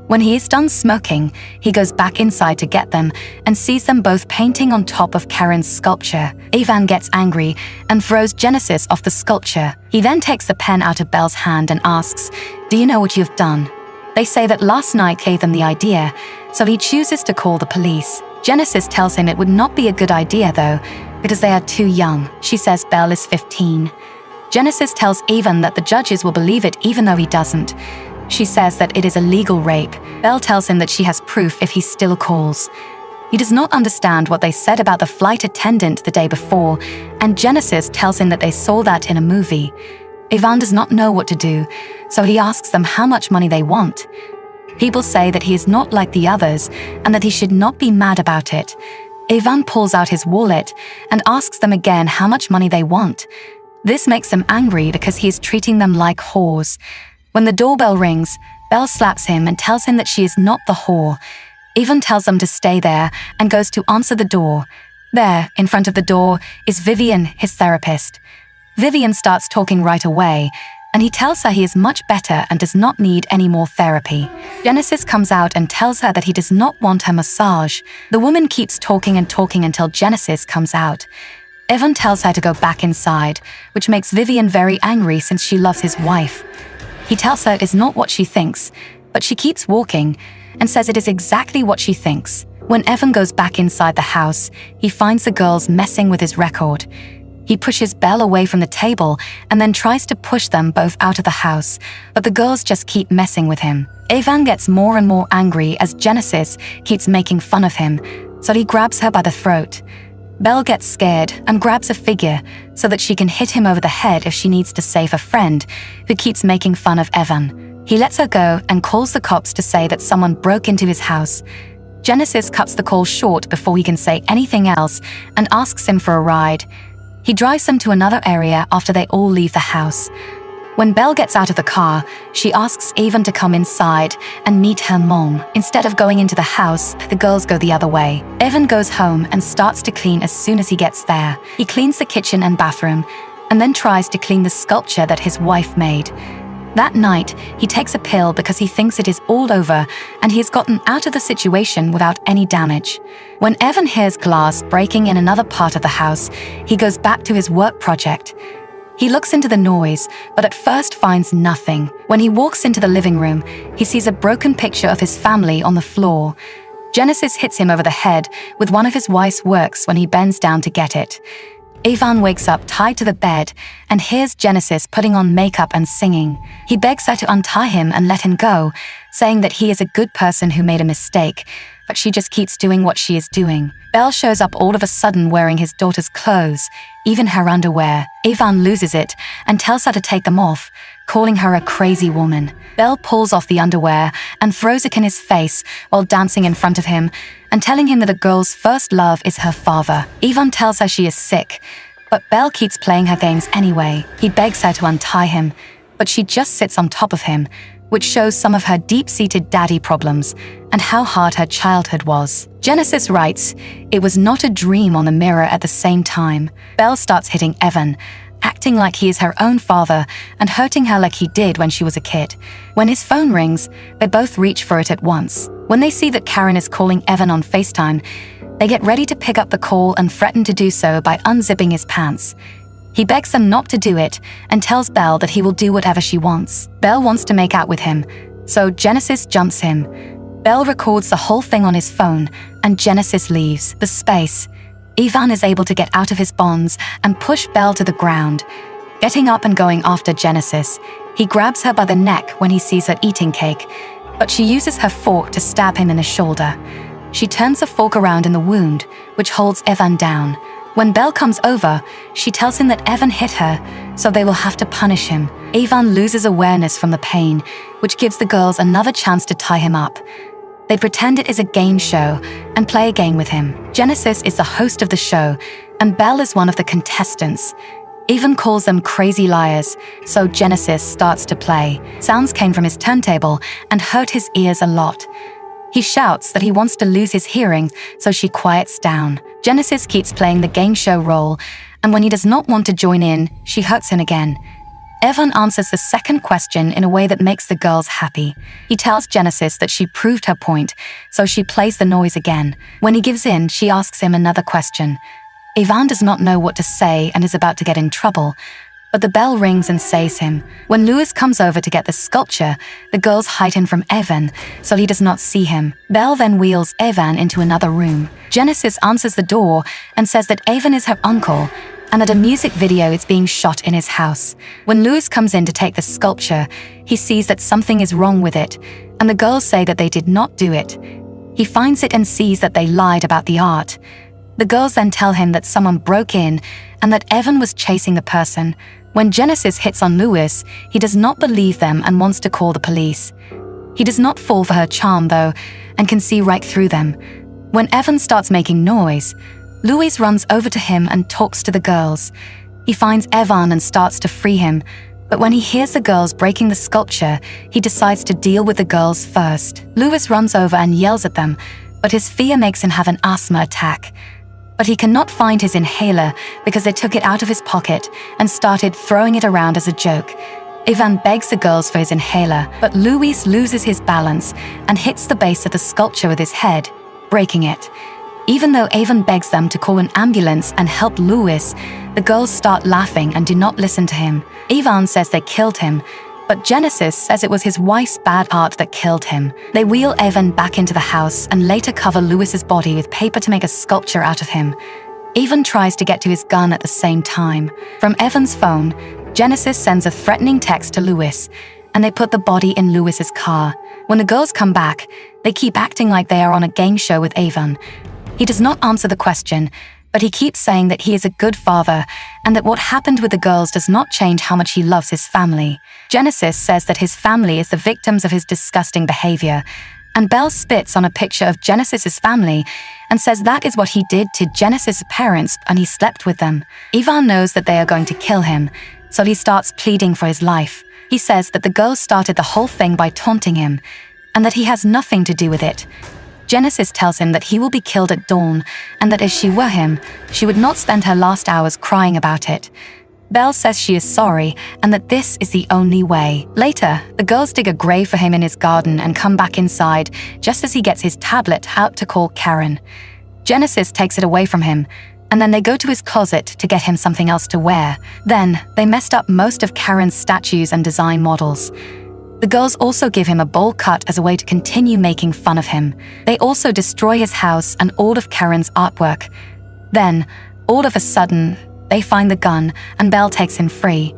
[SPEAKER 2] When he is done smoking, he goes back inside to get them and sees them both painting on top of Karen's sculpture. Evan gets angry and throws Genesis off the sculpture. He then takes the pen out of Belle's hand and asks, "Do you know what you've done?" They say that last night gave them the idea, so he chooses to call the police. Genesis tells him it would not be a good idea though, because they are too young. She says Belle is 15. Genesis tells Evan that the judges will believe it even though he doesn't. She says that it is a legal rape. Belle tells him that she has proof if he still calls. He does not understand what they said about the flight attendant the day before, and Genesis tells him that they saw that in a movie. Evan does not know what to do, so he asks them how much money they want. People say that he is not like the others and that he should not be mad about it. Evan pulls out his wallet and asks them again how much money they want. This makes them angry because he is treating them like whores. When the doorbell rings, Belle slaps him and tells him that she is not the whore. Evan tells them to stay there and goes to answer the door. There, in front of the door, is Vivian, his therapist. Vivian starts talking right away, and he tells her he is much better and does not need any more therapy. Genesis comes out and tells her that he does not want her massage. The woman keeps talking and talking until Genesis comes out. Evan tells her to go back inside, which makes Vivian very angry since she loves his wife. He tells her it is not what she thinks, but she keeps walking and says it is exactly what she thinks. When Evan goes back inside the house, he finds the girls messing with his record. He pushes Belle away from the table and then tries to push them both out of the house, but the girls just keep messing with him. Evan gets more and more angry as Genesis keeps making fun of him, so he grabs her by the throat. Belle gets scared and grabs a figure so that she can hit him over the head if she needs to save a friend who keeps making fun of Evan. He lets her go and calls the cops to say that someone broke into his house. Genesis cuts the call short before he can say anything else and asks him for a ride. He drives them to another area after they all leave the house. When Belle gets out of the car, she asks Avon to come inside and meet her mom. Instead of going into the house, the girls go the other way. Evan goes home and starts to clean as soon as he gets there. He cleans the kitchen and bathroom, and then tries to clean the sculpture that his wife made. That night, he takes a pill because he thinks it is all over and he has gotten out of the situation without any damage. When Evan hears glass breaking in another part of the house, he goes back to his work project. He looks into the noise, but at first finds nothing. When he walks into the living room, he sees a broken picture of his family on the floor. Genesis hits him over the head with one of his wife's works when he bends down to get it. Avon wakes up tied to the bed and hears Genesis putting on makeup and singing. He begs her to untie him and let him go, saying that he is a good person who made a mistake, but she just keeps doing what she is doing. Belle shows up all of a sudden wearing his daughter's clothes, even her underwear. Avon loses it and tells her to take them off, calling her a crazy woman. Belle pulls off the underwear and throws it in his face while dancing in front of him and telling him that the girl's first love is her father. Avon tells her she is sick, but Belle keeps playing her games anyway. He begs her to untie him, but she just sits on top of him, which shows some of her deep-seated daddy problems and how hard her childhood was. Genesis writes, "It was not a dream on the mirror at the same time." Belle starts hitting Evan, acting like he is her own father and hurting her like he did when she was a kid. When his phone rings, they both reach for it at once. When they see that Karen is calling Evan on FaceTime, they get ready to pick up the call and threaten to do so by unzipping his pants. He begs them not to do it and tells Belle that he will do whatever she wants. Belle wants to make out with him, so Genesis jumps him. Belle records the whole thing on his phone, and Genesis leaves the space. Ivan is able to get out of his bonds and push Belle to the ground. Getting up and going after Genesis, he grabs her by the neck when he sees her eating cake, but she uses her fork to stab him in the shoulder. She turns the fork around in the wound, which holds Evan down. When Belle comes over, she tells him that Evan hit her, so they will have to punish him. Ivan loses awareness from the pain, which gives the girls another chance to tie him up. They pretend it is a game show and play a game with him. Genesis is the host of the show, and Belle is one of the contestants. Ivan calls them crazy liars, so Genesis starts to play. Sounds came from his turntable and hurt his ears a lot. He shouts that he wants to lose his hearing, so she quiets down. Genesis keeps playing the game show role, and when he does not want to join in, she hurts him again. Evan answers the second question in a way that makes the girls happy. He tells Genesis that she proved her point, so she plays the noise again. When he gives in, she asks him another question. Ivan does not know what to say and is about to get in trouble, but the bell rings and saves him. When Louis comes over to get the sculpture, the girls hide him from Evan, so he does not see him. Belle then wheels Evan into another room. Genesis answers the door and says that Evan is her uncle, and that a music video is being shot in his house. When Louis comes in to take the sculpture, he sees that something is wrong with it, and the girls say that they did not do it. He finds it and sees that they lied about the art. The girls then tell him that someone broke in and that Evan was chasing the person. When Genesis hits on Louis, he does not believe them and wants to call the police. He does not fall for her charm, though, and can see right through them. When Evan starts making noise, Louis runs over to him and talks to the girls. He finds Evan and starts to free him, but when he hears the girls breaking the sculpture, he decides to deal with the girls first. Louis runs over and yells at them, but his fear makes him have an asthma attack. But he cannot find his inhaler because they took it out of his pocket and started throwing it around as a joke. Ivan begs the girls for his inhaler, but Louis loses his balance and hits the base of the sculpture with his head, breaking it. Even though Ivan begs them to call an ambulance and help Louis, the girls start laughing and do not listen to him. Ivan says they killed him, but Genesis says it was his wife's bad art that killed him. They wheel Evan back into the house and later cover Louis's body with paper to make a sculpture out of him. Evan tries to get to his gun at the same time. From Evan's phone, Genesis sends a threatening text to Louis, and they put the body in Louis's car. When the girls come back, they keep acting like they are on a game show with Evan. He does not answer the question, but he keeps saying that he is a good father and that what happened with the girls does not change how much he loves his family. Genesis says that his family is the victims of his disgusting behavior, and Belle spits on a picture of Genesis's family and says that is what he did to Genesis's parents and he slept with them. Ivan knows that they are going to kill him, so he starts pleading for his life. He says that the girls started the whole thing by taunting him, and that he has nothing to do with it. Genesis tells him that he will be killed at dawn, and that if she were him, she would not spend her last hours crying about it. Belle says she is sorry, and that this is the only way. Later, the girls dig a grave for him in his garden and come back inside, just as he gets his tablet out to call Karen. Genesis takes it away from him, and then they go to his closet to get him something else to wear. Then, they messed up most of Karen's statues and design models. The girls also give him a bowl cut as a way to continue making fun of him. They also destroy his house and all of Karen's artwork. Then, all of a sudden, they find the gun and Belle takes him free.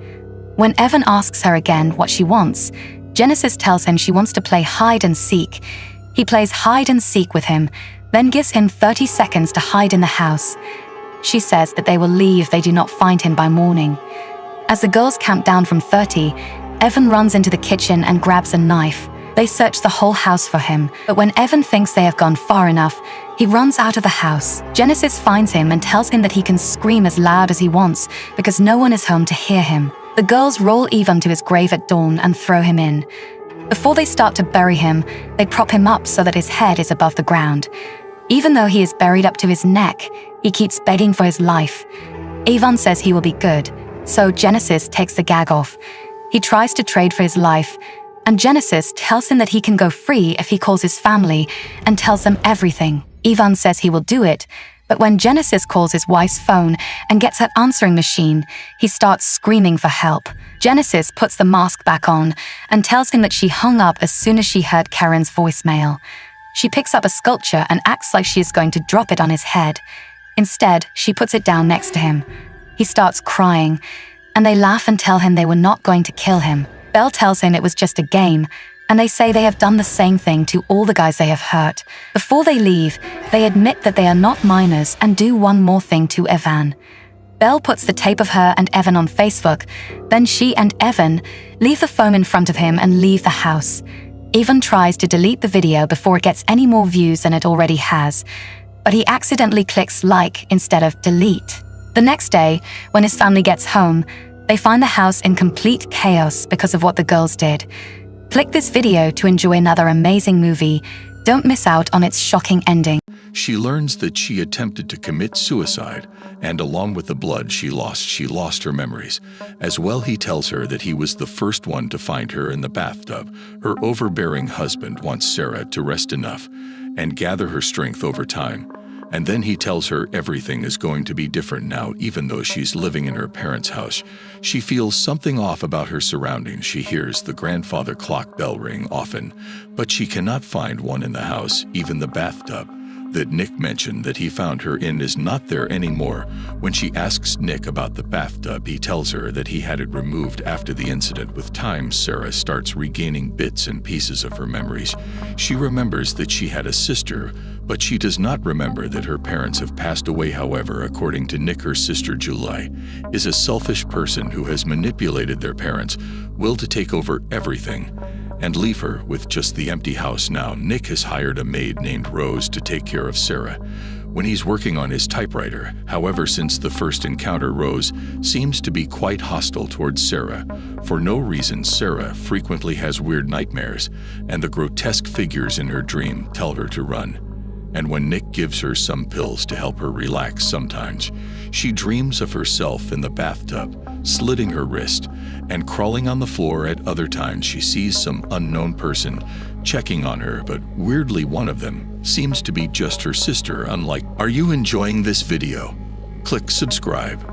[SPEAKER 2] When Evan asks her again what she wants, Genesis tells him she wants to play hide and seek. He plays hide and seek with him, then gives him 30 seconds to hide in the house. She says that they will leave if they do not find him by morning. As the girls count down from 30, Evan runs into the kitchen and grabs a knife. They search the whole house for him, but when Evan thinks they have gone far enough, he runs out of the house. Genesis finds him and tells him that he can scream as loud as he wants because no one is home to hear him. The girls roll Evan to his grave at dawn and throw him in. Before they start to bury him, they prop him up so that his head is above the ground. Even though he is buried up to his neck, he keeps begging for his life. Evan says he will be good, so Genesis takes the gag off. He tries to trade for his life, and Genesis tells him that he can go free if he calls his family and tells them everything. Evan says he will do it, but when Genesis calls his wife's phone and gets her answering machine, he starts screaming for help. Genesis puts the mask back on and tells him that she hung up as soon as she heard Karen's voicemail. She picks up a sculpture and acts like she is going to drop it on his head. Instead, she puts it down next to him. He starts crying, and they laugh and tell him they were not going to kill him. Belle tells him it was just a game, and they say they have done the same thing to all the guys they have hurt. Before they leave, they admit that they are not minors and do one more thing to Evan. Belle puts the tape of her and Evan on Facebook, then she and Evan leave the phone in front of him and leave the house. Evan tries to delete the video before it gets any more views than it already has, but he accidentally clicks like instead of delete. The next day, when his family gets home, they find the house in complete chaos because of what the girls did. Click this video to enjoy another amazing movie. Don't miss out on its shocking ending.
[SPEAKER 1] She learns that she attempted to commit suicide, and along with the blood she lost her memories. As well, he tells her that he was the first one to find her in the bathtub. Her overbearing husband wants Sarah to rest enough and gather her strength over time. And then he tells her everything is going to be different now, even though she's living in her parents' house. She feels something off about her surroundings. She hears the grandfather clock bell ring often, but she cannot find one in the house. Even the bathtub that Nick mentioned that he found her in is not there anymore. When she asks Nick about the bathtub, he tells her that he had it removed after the incident. With time, Sarah starts regaining bits and pieces of her memories. She remembers that she had a sister, but she does not remember that her parents have passed away. However, according to Nick, her sister July is a selfish person who has manipulated their parents' will to take over everything and leave her with just the empty house. Now, Nick has hired a maid named Rose to take care of Sarah when he's working on his typewriter. However, since the first encounter, Rose seems to be quite hostile towards Sarah. For no reason, Sarah frequently has weird nightmares, and the grotesque figures in her dream tell her to run. And when Nick gives her some pills to help her relax sometimes, she dreams of herself in the bathtub, slitting her wrist and crawling on the floor. At other times, she sees some unknown person checking on her, but weirdly one of them seems to be just her sister. Are you enjoying this video? Click subscribe.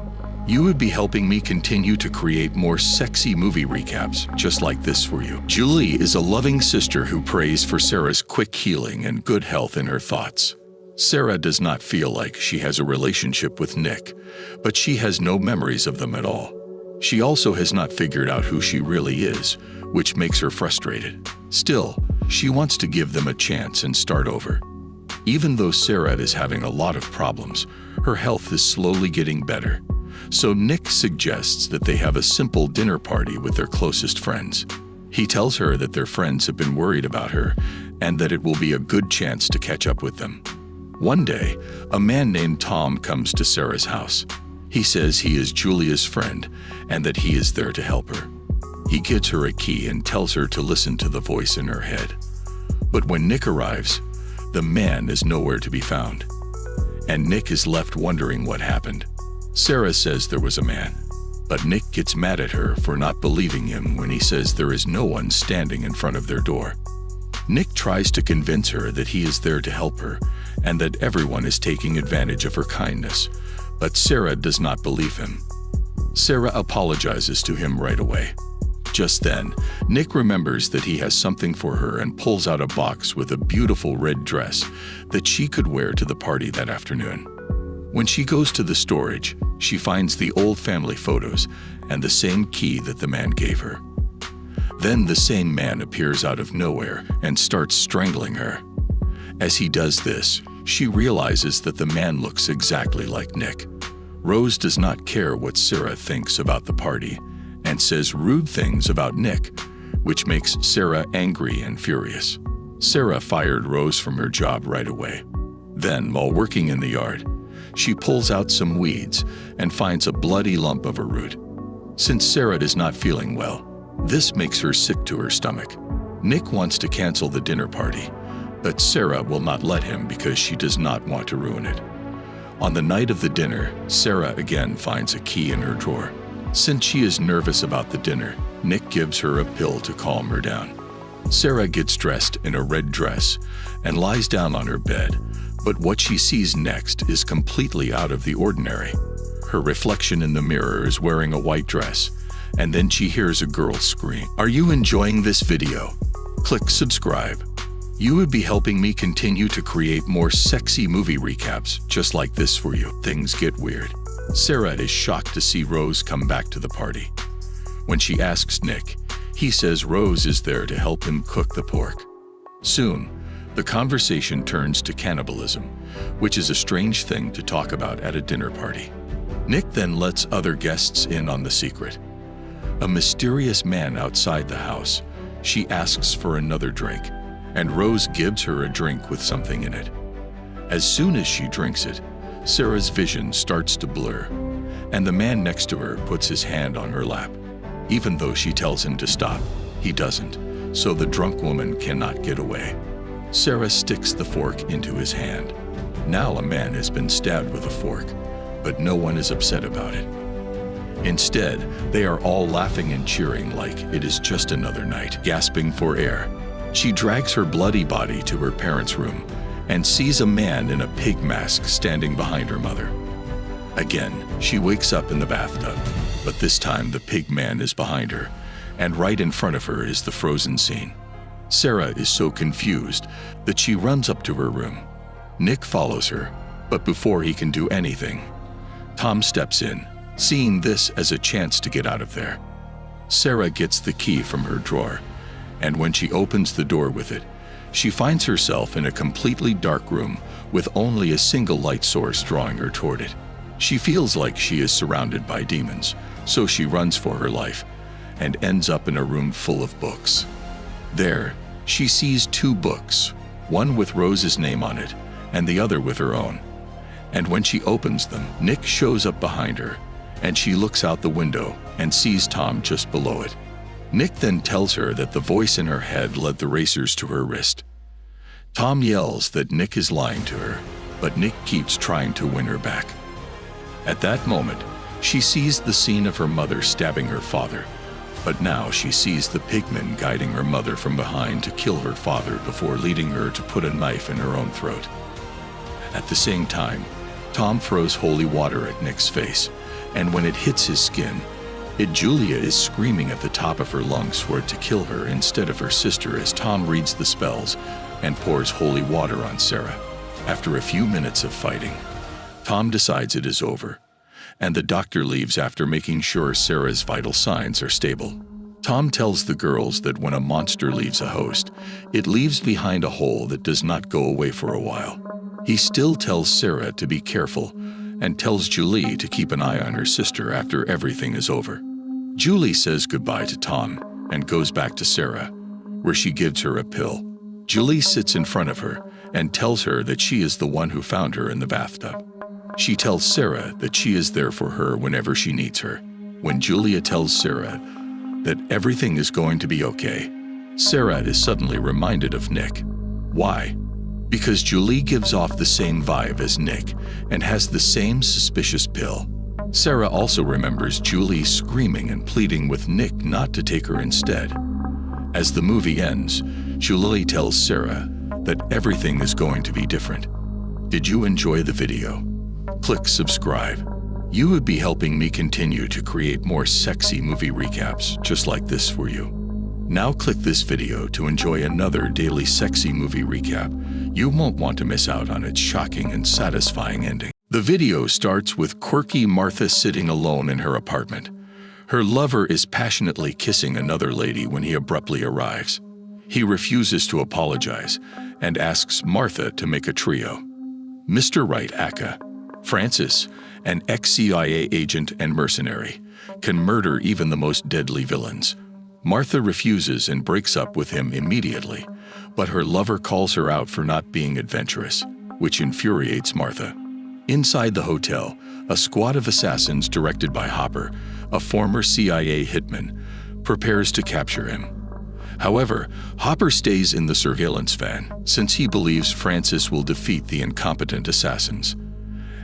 [SPEAKER 1] You would be helping me continue to create more sexy movie recaps just like this for you. Julie is a loving sister who prays for Sarah's quick healing and good health in her thoughts. Sarah does not feel like she has a relationship with Nick, but she has no memories of them at all. She also has not figured out who she really is, which makes her frustrated. Still, she wants to give them a chance and start over. Even though Sarah is having a lot of problems, her health is slowly getting better. So Nick suggests that they have a simple dinner party with their closest friends. He tells her that their friends have been worried about her and that it will be a good chance to catch up with them. One day, a man named Tom comes to Sarah's house. He says he is Julia's friend and that he is there to help her. He gives her a key and tells her to listen to the voice in her head. But when Nick arrives, the man is nowhere to be found. And Nick is left wondering what happened. Sarah says there was a man, but Nick gets mad at her for not believing him when he says there is no one standing in front of their door. Nick tries to convince her that he is there to help her and that everyone is taking advantage of her kindness, but Sarah does not believe him. Sarah apologizes to him right away. Just then, Nick remembers that he has something for her and pulls out a box with a beautiful red dress that she could wear to the party that afternoon. When she goes to the storage, she finds the old family photos and the same key that the man gave her. Then the same man appears out of nowhere and starts strangling her. As he does this, she realizes that the man looks exactly like Nick. Rose does not care what Sarah thinks about the party and says rude things about Nick, which makes Sarah angry and furious. Sarah fired Rose from her job right away. Then, while working in the yard, she pulls out some weeds and finds a bloody lump of a root. Since Sarah is not feeling well, this makes her sick to her stomach. Nick wants to cancel the dinner party, but Sarah will not let him because she does not want to ruin it. On the night of the dinner, Sarah again finds a key in her drawer. Since she is nervous about the dinner, Nick gives her a pill to calm her down. Sarah gets dressed in a red dress and lies down on her bed, but what she sees next is completely out of the ordinary. Her reflection in the mirror is wearing a white dress, and then she hears a girl scream. Are you enjoying this video? Click subscribe. You would be helping me continue to create more sexy movie recaps just like this for you. Things get weird. Sarah is shocked to see Rose come back to the party. When she asks Nick, he says Rose is there to help him cook the pork. Soon, the conversation turns to cannibalism, which is a strange thing to talk about at a dinner party. Nick then lets other guests in on the secret. A mysterious man outside the house. She asks for another drink, and Rose gives her a drink with something in it. As soon as she drinks it, Sarah's vision starts to blur, and the man next to her puts his hand on her lap. Even though she tells him to stop, he doesn't, so the drunk woman cannot get away. Sarah sticks the fork into his hand. Now a man has been stabbed with a fork, but no one is upset about it. Instead, they are all laughing and cheering like it is just another night. Gasping for air, she drags her bloody body to her parents' room and sees a man in a pig mask standing behind her mother. Again, she wakes up in the bathtub, but this time the pig man is behind her, and right in front of her is the frozen scene. Sarah is so confused that she runs up to her room. Nick follows her, but before he can do anything, Tom steps in, seeing this as a chance to get out of there. Sarah gets the key from her drawer, and when she opens the door with it, she finds herself in a completely dark room with only a single light source drawing her toward it. She feels like she is surrounded by demons, so she runs for her life and ends up in a room full of books. There, she sees two books, one with Rose's name on it and the other with her own. And when she opens them, Nick shows up behind her, and she looks out the window and sees Tom just below it. Nick then tells her that the voice in her head led the racers to her wrist. Tom yells that Nick is lying to her, but Nick keeps trying to win her back. At that moment, she sees the scene of her mother stabbing her father, but now she sees the pigman guiding her mother from behind to kill her father before leading her to put a knife in her own throat. At the same time, Tom throws holy water at Nick's face, and when it hits his skin, Julia is screaming at the top of her lungs for it to kill her instead of her sister as Tom reads the spells and pours holy water on Sarah. After a few minutes of fighting, Tom decides it is over, and the doctor leaves after making sure Sarah's vital signs are stable. Tom tells the girls that when a monster leaves a host, it leaves behind a hole that does not go away for a while. He still tells Sarah to be careful and tells Julie to keep an eye on her sister after everything is over. Julie says goodbye to Tom and goes back to Sarah, where she gives her a pill. Julie sits in front of her and tells her that she is the one who found her in the bathtub. She tells Sarah that she is there for her whenever she needs her. When Julia tells Sarah that everything is going to be okay, Sarah is suddenly reminded of Nick. Why? Because Julie gives off the same vibe as Nick and has the same suspicious pill. Sarah also remembers Julie screaming and pleading with Nick not to take her instead. As the movie ends, Julie tells Sarah that everything is going to be different. Did you enjoy the video? Click subscribe. You would be helping me continue to create more sexy movie recaps just like this for you. Now click this video to enjoy another daily sexy movie recap. You won't want to miss out on its shocking and satisfying ending. The video starts with quirky Martha sitting alone in her apartment. Her lover is passionately kissing another lady when he abruptly arrives. He refuses to apologize and asks Martha to make a trio. Mr. Right Aka, Francis, an ex-CIA agent and mercenary, can murder even the most deadly villains. Martha refuses and breaks up with him immediately, but her lover calls her out for not being adventurous, which infuriates Martha. Inside the hotel, a squad of assassins directed by Hopper, a former CIA hitman, prepares to capture him. However, Hopper stays in the surveillance van since he believes Francis will defeat the incompetent assassins.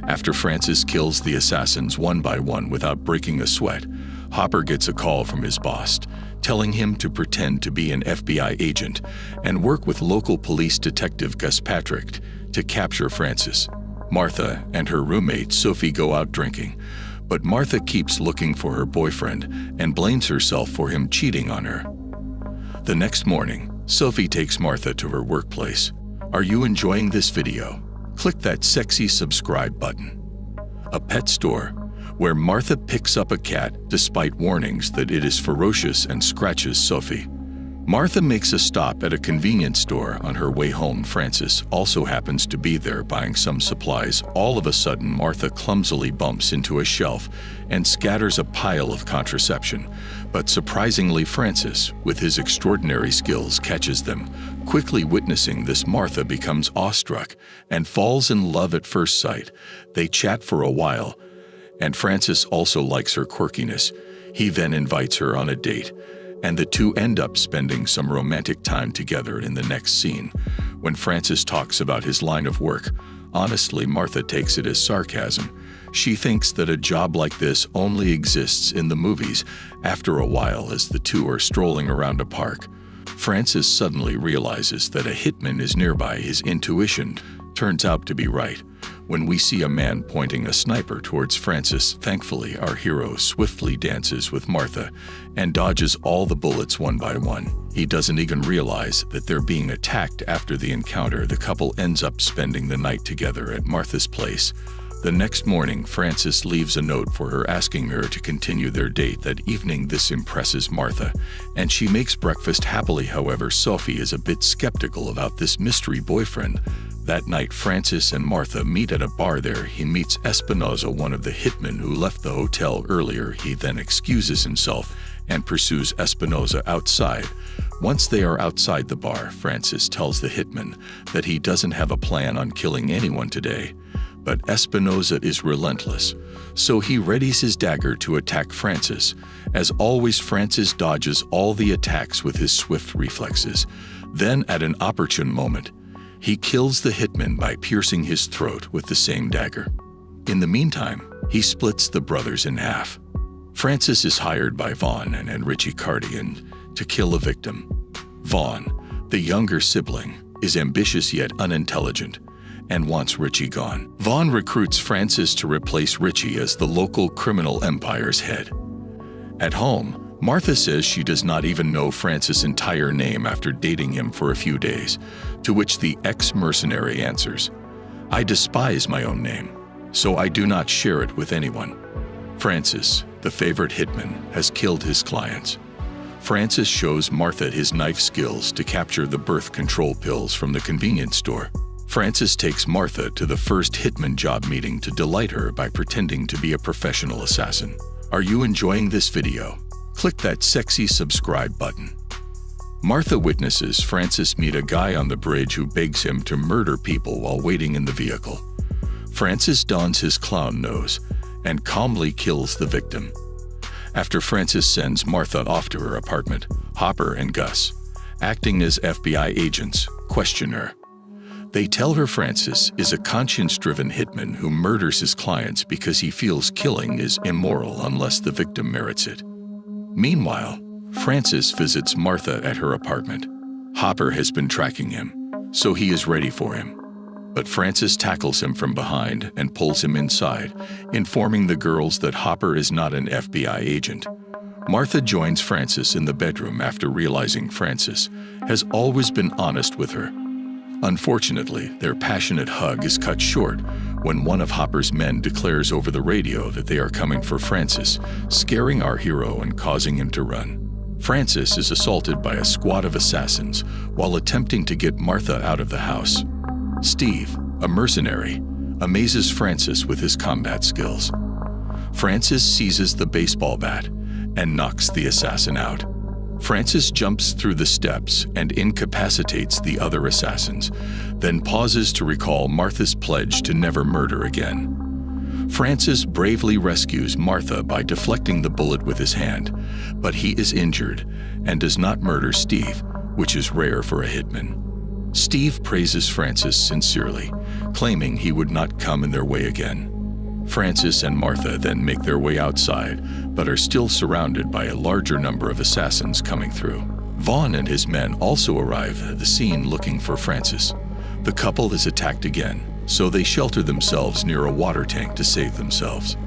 [SPEAKER 1] After Francis kills the assassins one by one without breaking a sweat, Hopper gets a call from his boss, telling him to pretend to be an FBI agent and work with local police detective Gus Patrick to capture Francis. Martha and her roommate Sophie go out drinking, but Martha keeps looking for her boyfriend and blames herself for him cheating on her. The next morning, Sophie takes Martha to her workplace. Are you enjoying this video? Click that sexy subscribe button. A pet store, where Martha picks up a cat despite warnings that it is ferocious and scratches Sophie. Martha makes a stop at a convenience store on her way home. Francis also happens to be there buying some supplies. All of a sudden, Martha clumsily bumps into a shelf and scatters a pile of contraception. But surprisingly, Francis, with his extraordinary skills, catches them. Quickly witnessing this, Martha becomes awestruck and falls in love at first sight. They chat for a while, and Francis also likes her quirkiness. He then invites her on a date, and the two end up spending some romantic time together. In the next scene, when Francis talks about his line of work, honestly, Martha takes it as sarcasm. She thinks that a job like this only exists in the movies. After a while, as the two are strolling around a park, Francis suddenly realizes that a hitman is nearby. His intuition turns out to be right. When we see a man pointing a sniper towards Francis, thankfully our hero swiftly dances with Martha and dodges all the bullets one by one. He doesn't even realize that they're being attacked. After the encounter, the couple ends up spending the night together at Martha's place. The next morning, Francis leaves a note for her asking her to continue their date that evening. This impresses Martha, and she makes breakfast happily. However, Sophie is a bit skeptical about this mystery boyfriend. That night, Francis and Martha meet at a bar. There, he meets Espinoza, one of the hitmen who left the hotel earlier. He then excuses himself and pursues Espinoza outside. Once they are outside the bar, Francis tells the hitman that he doesn't have a plan on killing anyone today. But Espinoza is relentless, so he readies his dagger to attack Francis. As always, Francis dodges all the attacks with his swift reflexes. Then, at an opportune moment, he kills the hitman by piercing his throat with the same dagger. In the meantime, he splits the brothers in half. Francis is hired by Vaughn and Richie Cardigan to kill a victim. Vaughn, the younger sibling, is ambitious yet unintelligent and wants Richie gone. Vaughn recruits Francis to replace Richie as the local criminal empire's head. At home, Martha says she does not even know Francis' entire name after dating him for a few days, to which the ex-mercenary answers, "I despise my own name, so I do not share it with anyone." Francis, the favorite hitman, has killed his clients. Francis shows Martha his knife skills to capture the birth control pills from the convenience store. Francis takes Martha to the first hitman job meeting to delight her by pretending to be a professional assassin. Are you enjoying this video? Click that sexy subscribe button. Martha witnesses Francis meet a guy on the bridge who begs him to murder people while waiting in the vehicle. Francis dons his clown nose and calmly kills the victim. After Francis sends Martha off to her apartment, Hopper and Gus, acting as FBI agents, question her. They tell her Francis is a conscience-driven hitman who murders his clients because he feels killing is immoral unless the victim merits it. Meanwhile, Francis visits Martha at her apartment. Hopper has been tracking him, so he is ready for him. But Francis tackles him from behind and pulls him inside, informing the girls that Hopper is not an FBI agent. Martha joins Francis in the bedroom after realizing Francis has always been honest with her. Unfortunately, their passionate hug is cut short when one of Hopper's men declares over the radio that they are coming for Francis, scaring our hero and causing him to run. Francis is assaulted by a squad of assassins while attempting to get Martha out of the house. Steve, a mercenary, amazes Francis with his combat skills. Francis seizes the baseball bat and knocks the assassin out. Francis jumps through the steps and incapacitates the other assassins, then pauses to recall Martha's pledge to never murder again. Francis bravely rescues Martha by deflecting the bullet with his hand, but he is injured and does not murder Steve, which is rare for a hitman. Steve praises Francis sincerely, claiming he would not come in their way again. Francis and Martha then make their way outside, but are still surrounded by a larger number of assassins coming through. Vaughn and his men also arrive at the scene looking for Francis. The couple is attacked again, so they shelter themselves near a water tank to save themselves.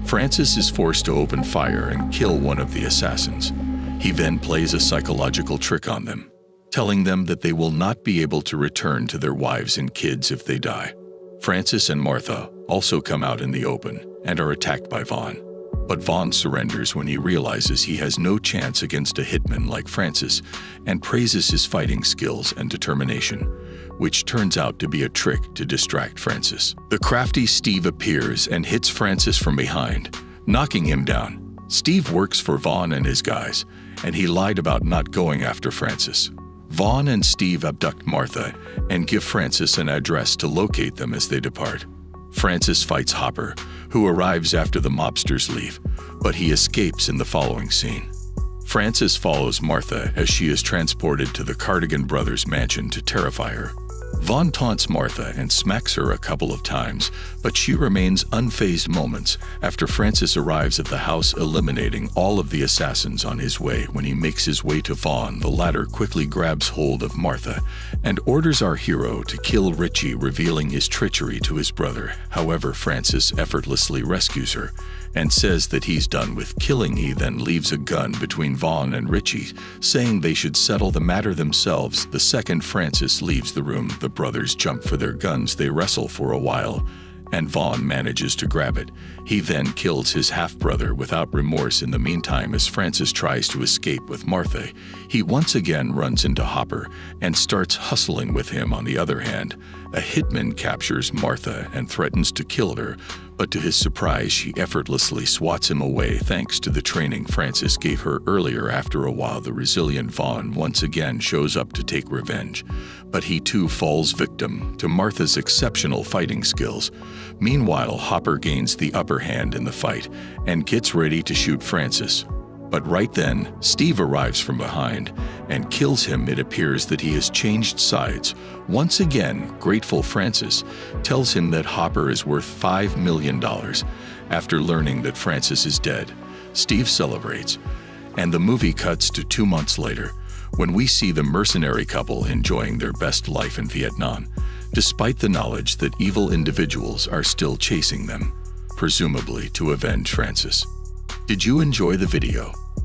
[SPEAKER 1] Francis is forced to open fire and kill one of the assassins. He then plays a psychological trick on them, telling them that they will not be able to return to their wives and kids if they die. Francis and Martha also come out in the open and are attacked by Vaughn. But Vaughn surrenders when he realizes he has no chance against a hitman like Francis and praises his fighting skills and determination, which turns out to be a trick to distract Francis. The crafty Steve appears and hits Francis from behind, knocking him down. Steve works for Vaughn and his guys, and he lied about not going after Francis. Vaughn and Steve abduct Martha and give Francis an address to locate them as they depart. Francis fights Hopper, who arrives after the mobsters leave, but he escapes in the following scene. Francis follows Martha as she is transported to the Cardigan brothers' mansion to terrify her. Vaughn taunts Martha and smacks her a couple of times, but she remains unfazed moments after Francis arrives at the house, eliminating all of the assassins on his way. When he makes his way to Vaughn, the latter quickly grabs hold of Martha and orders our hero to kill Richie, revealing his treachery to his brother. However, Francis effortlessly rescues her and says that he's done with killing. He then leaves a gun between Vaughn and Richie, saying they should settle the matter themselves. The second Francis leaves the room, the brothers jump for their guns. They wrestle for a while, and Vaughn manages to grab it. He then kills his half-brother without remorse. In the meantime, as Francis tries to escape with Martha, he once again runs into Hopper and starts hustling with him. On the other hand, a hitman captures Martha and threatens to kill her, but to his surprise, she effortlessly swats him away thanks to the training Francis gave her earlier. After a while, the resilient Vaughn once again shows up to take revenge, but he too falls victim to Martha's exceptional fighting skills. Meanwhile, Hopper gains the upper hand in the fight and gets ready to shoot Francis. But right then, Steve arrives from behind and kills him. It appears that he has changed sides. Once again, grateful Francis tells him that Hopper is worth $5 million. After learning that Francis is dead, Steve celebrates, and the movie cuts to 2 months later, when we see the mercenary couple enjoying their best life in Vietnam, despite the knowledge that evil individuals are still chasing them, presumably to avenge Francis. Did you enjoy the video?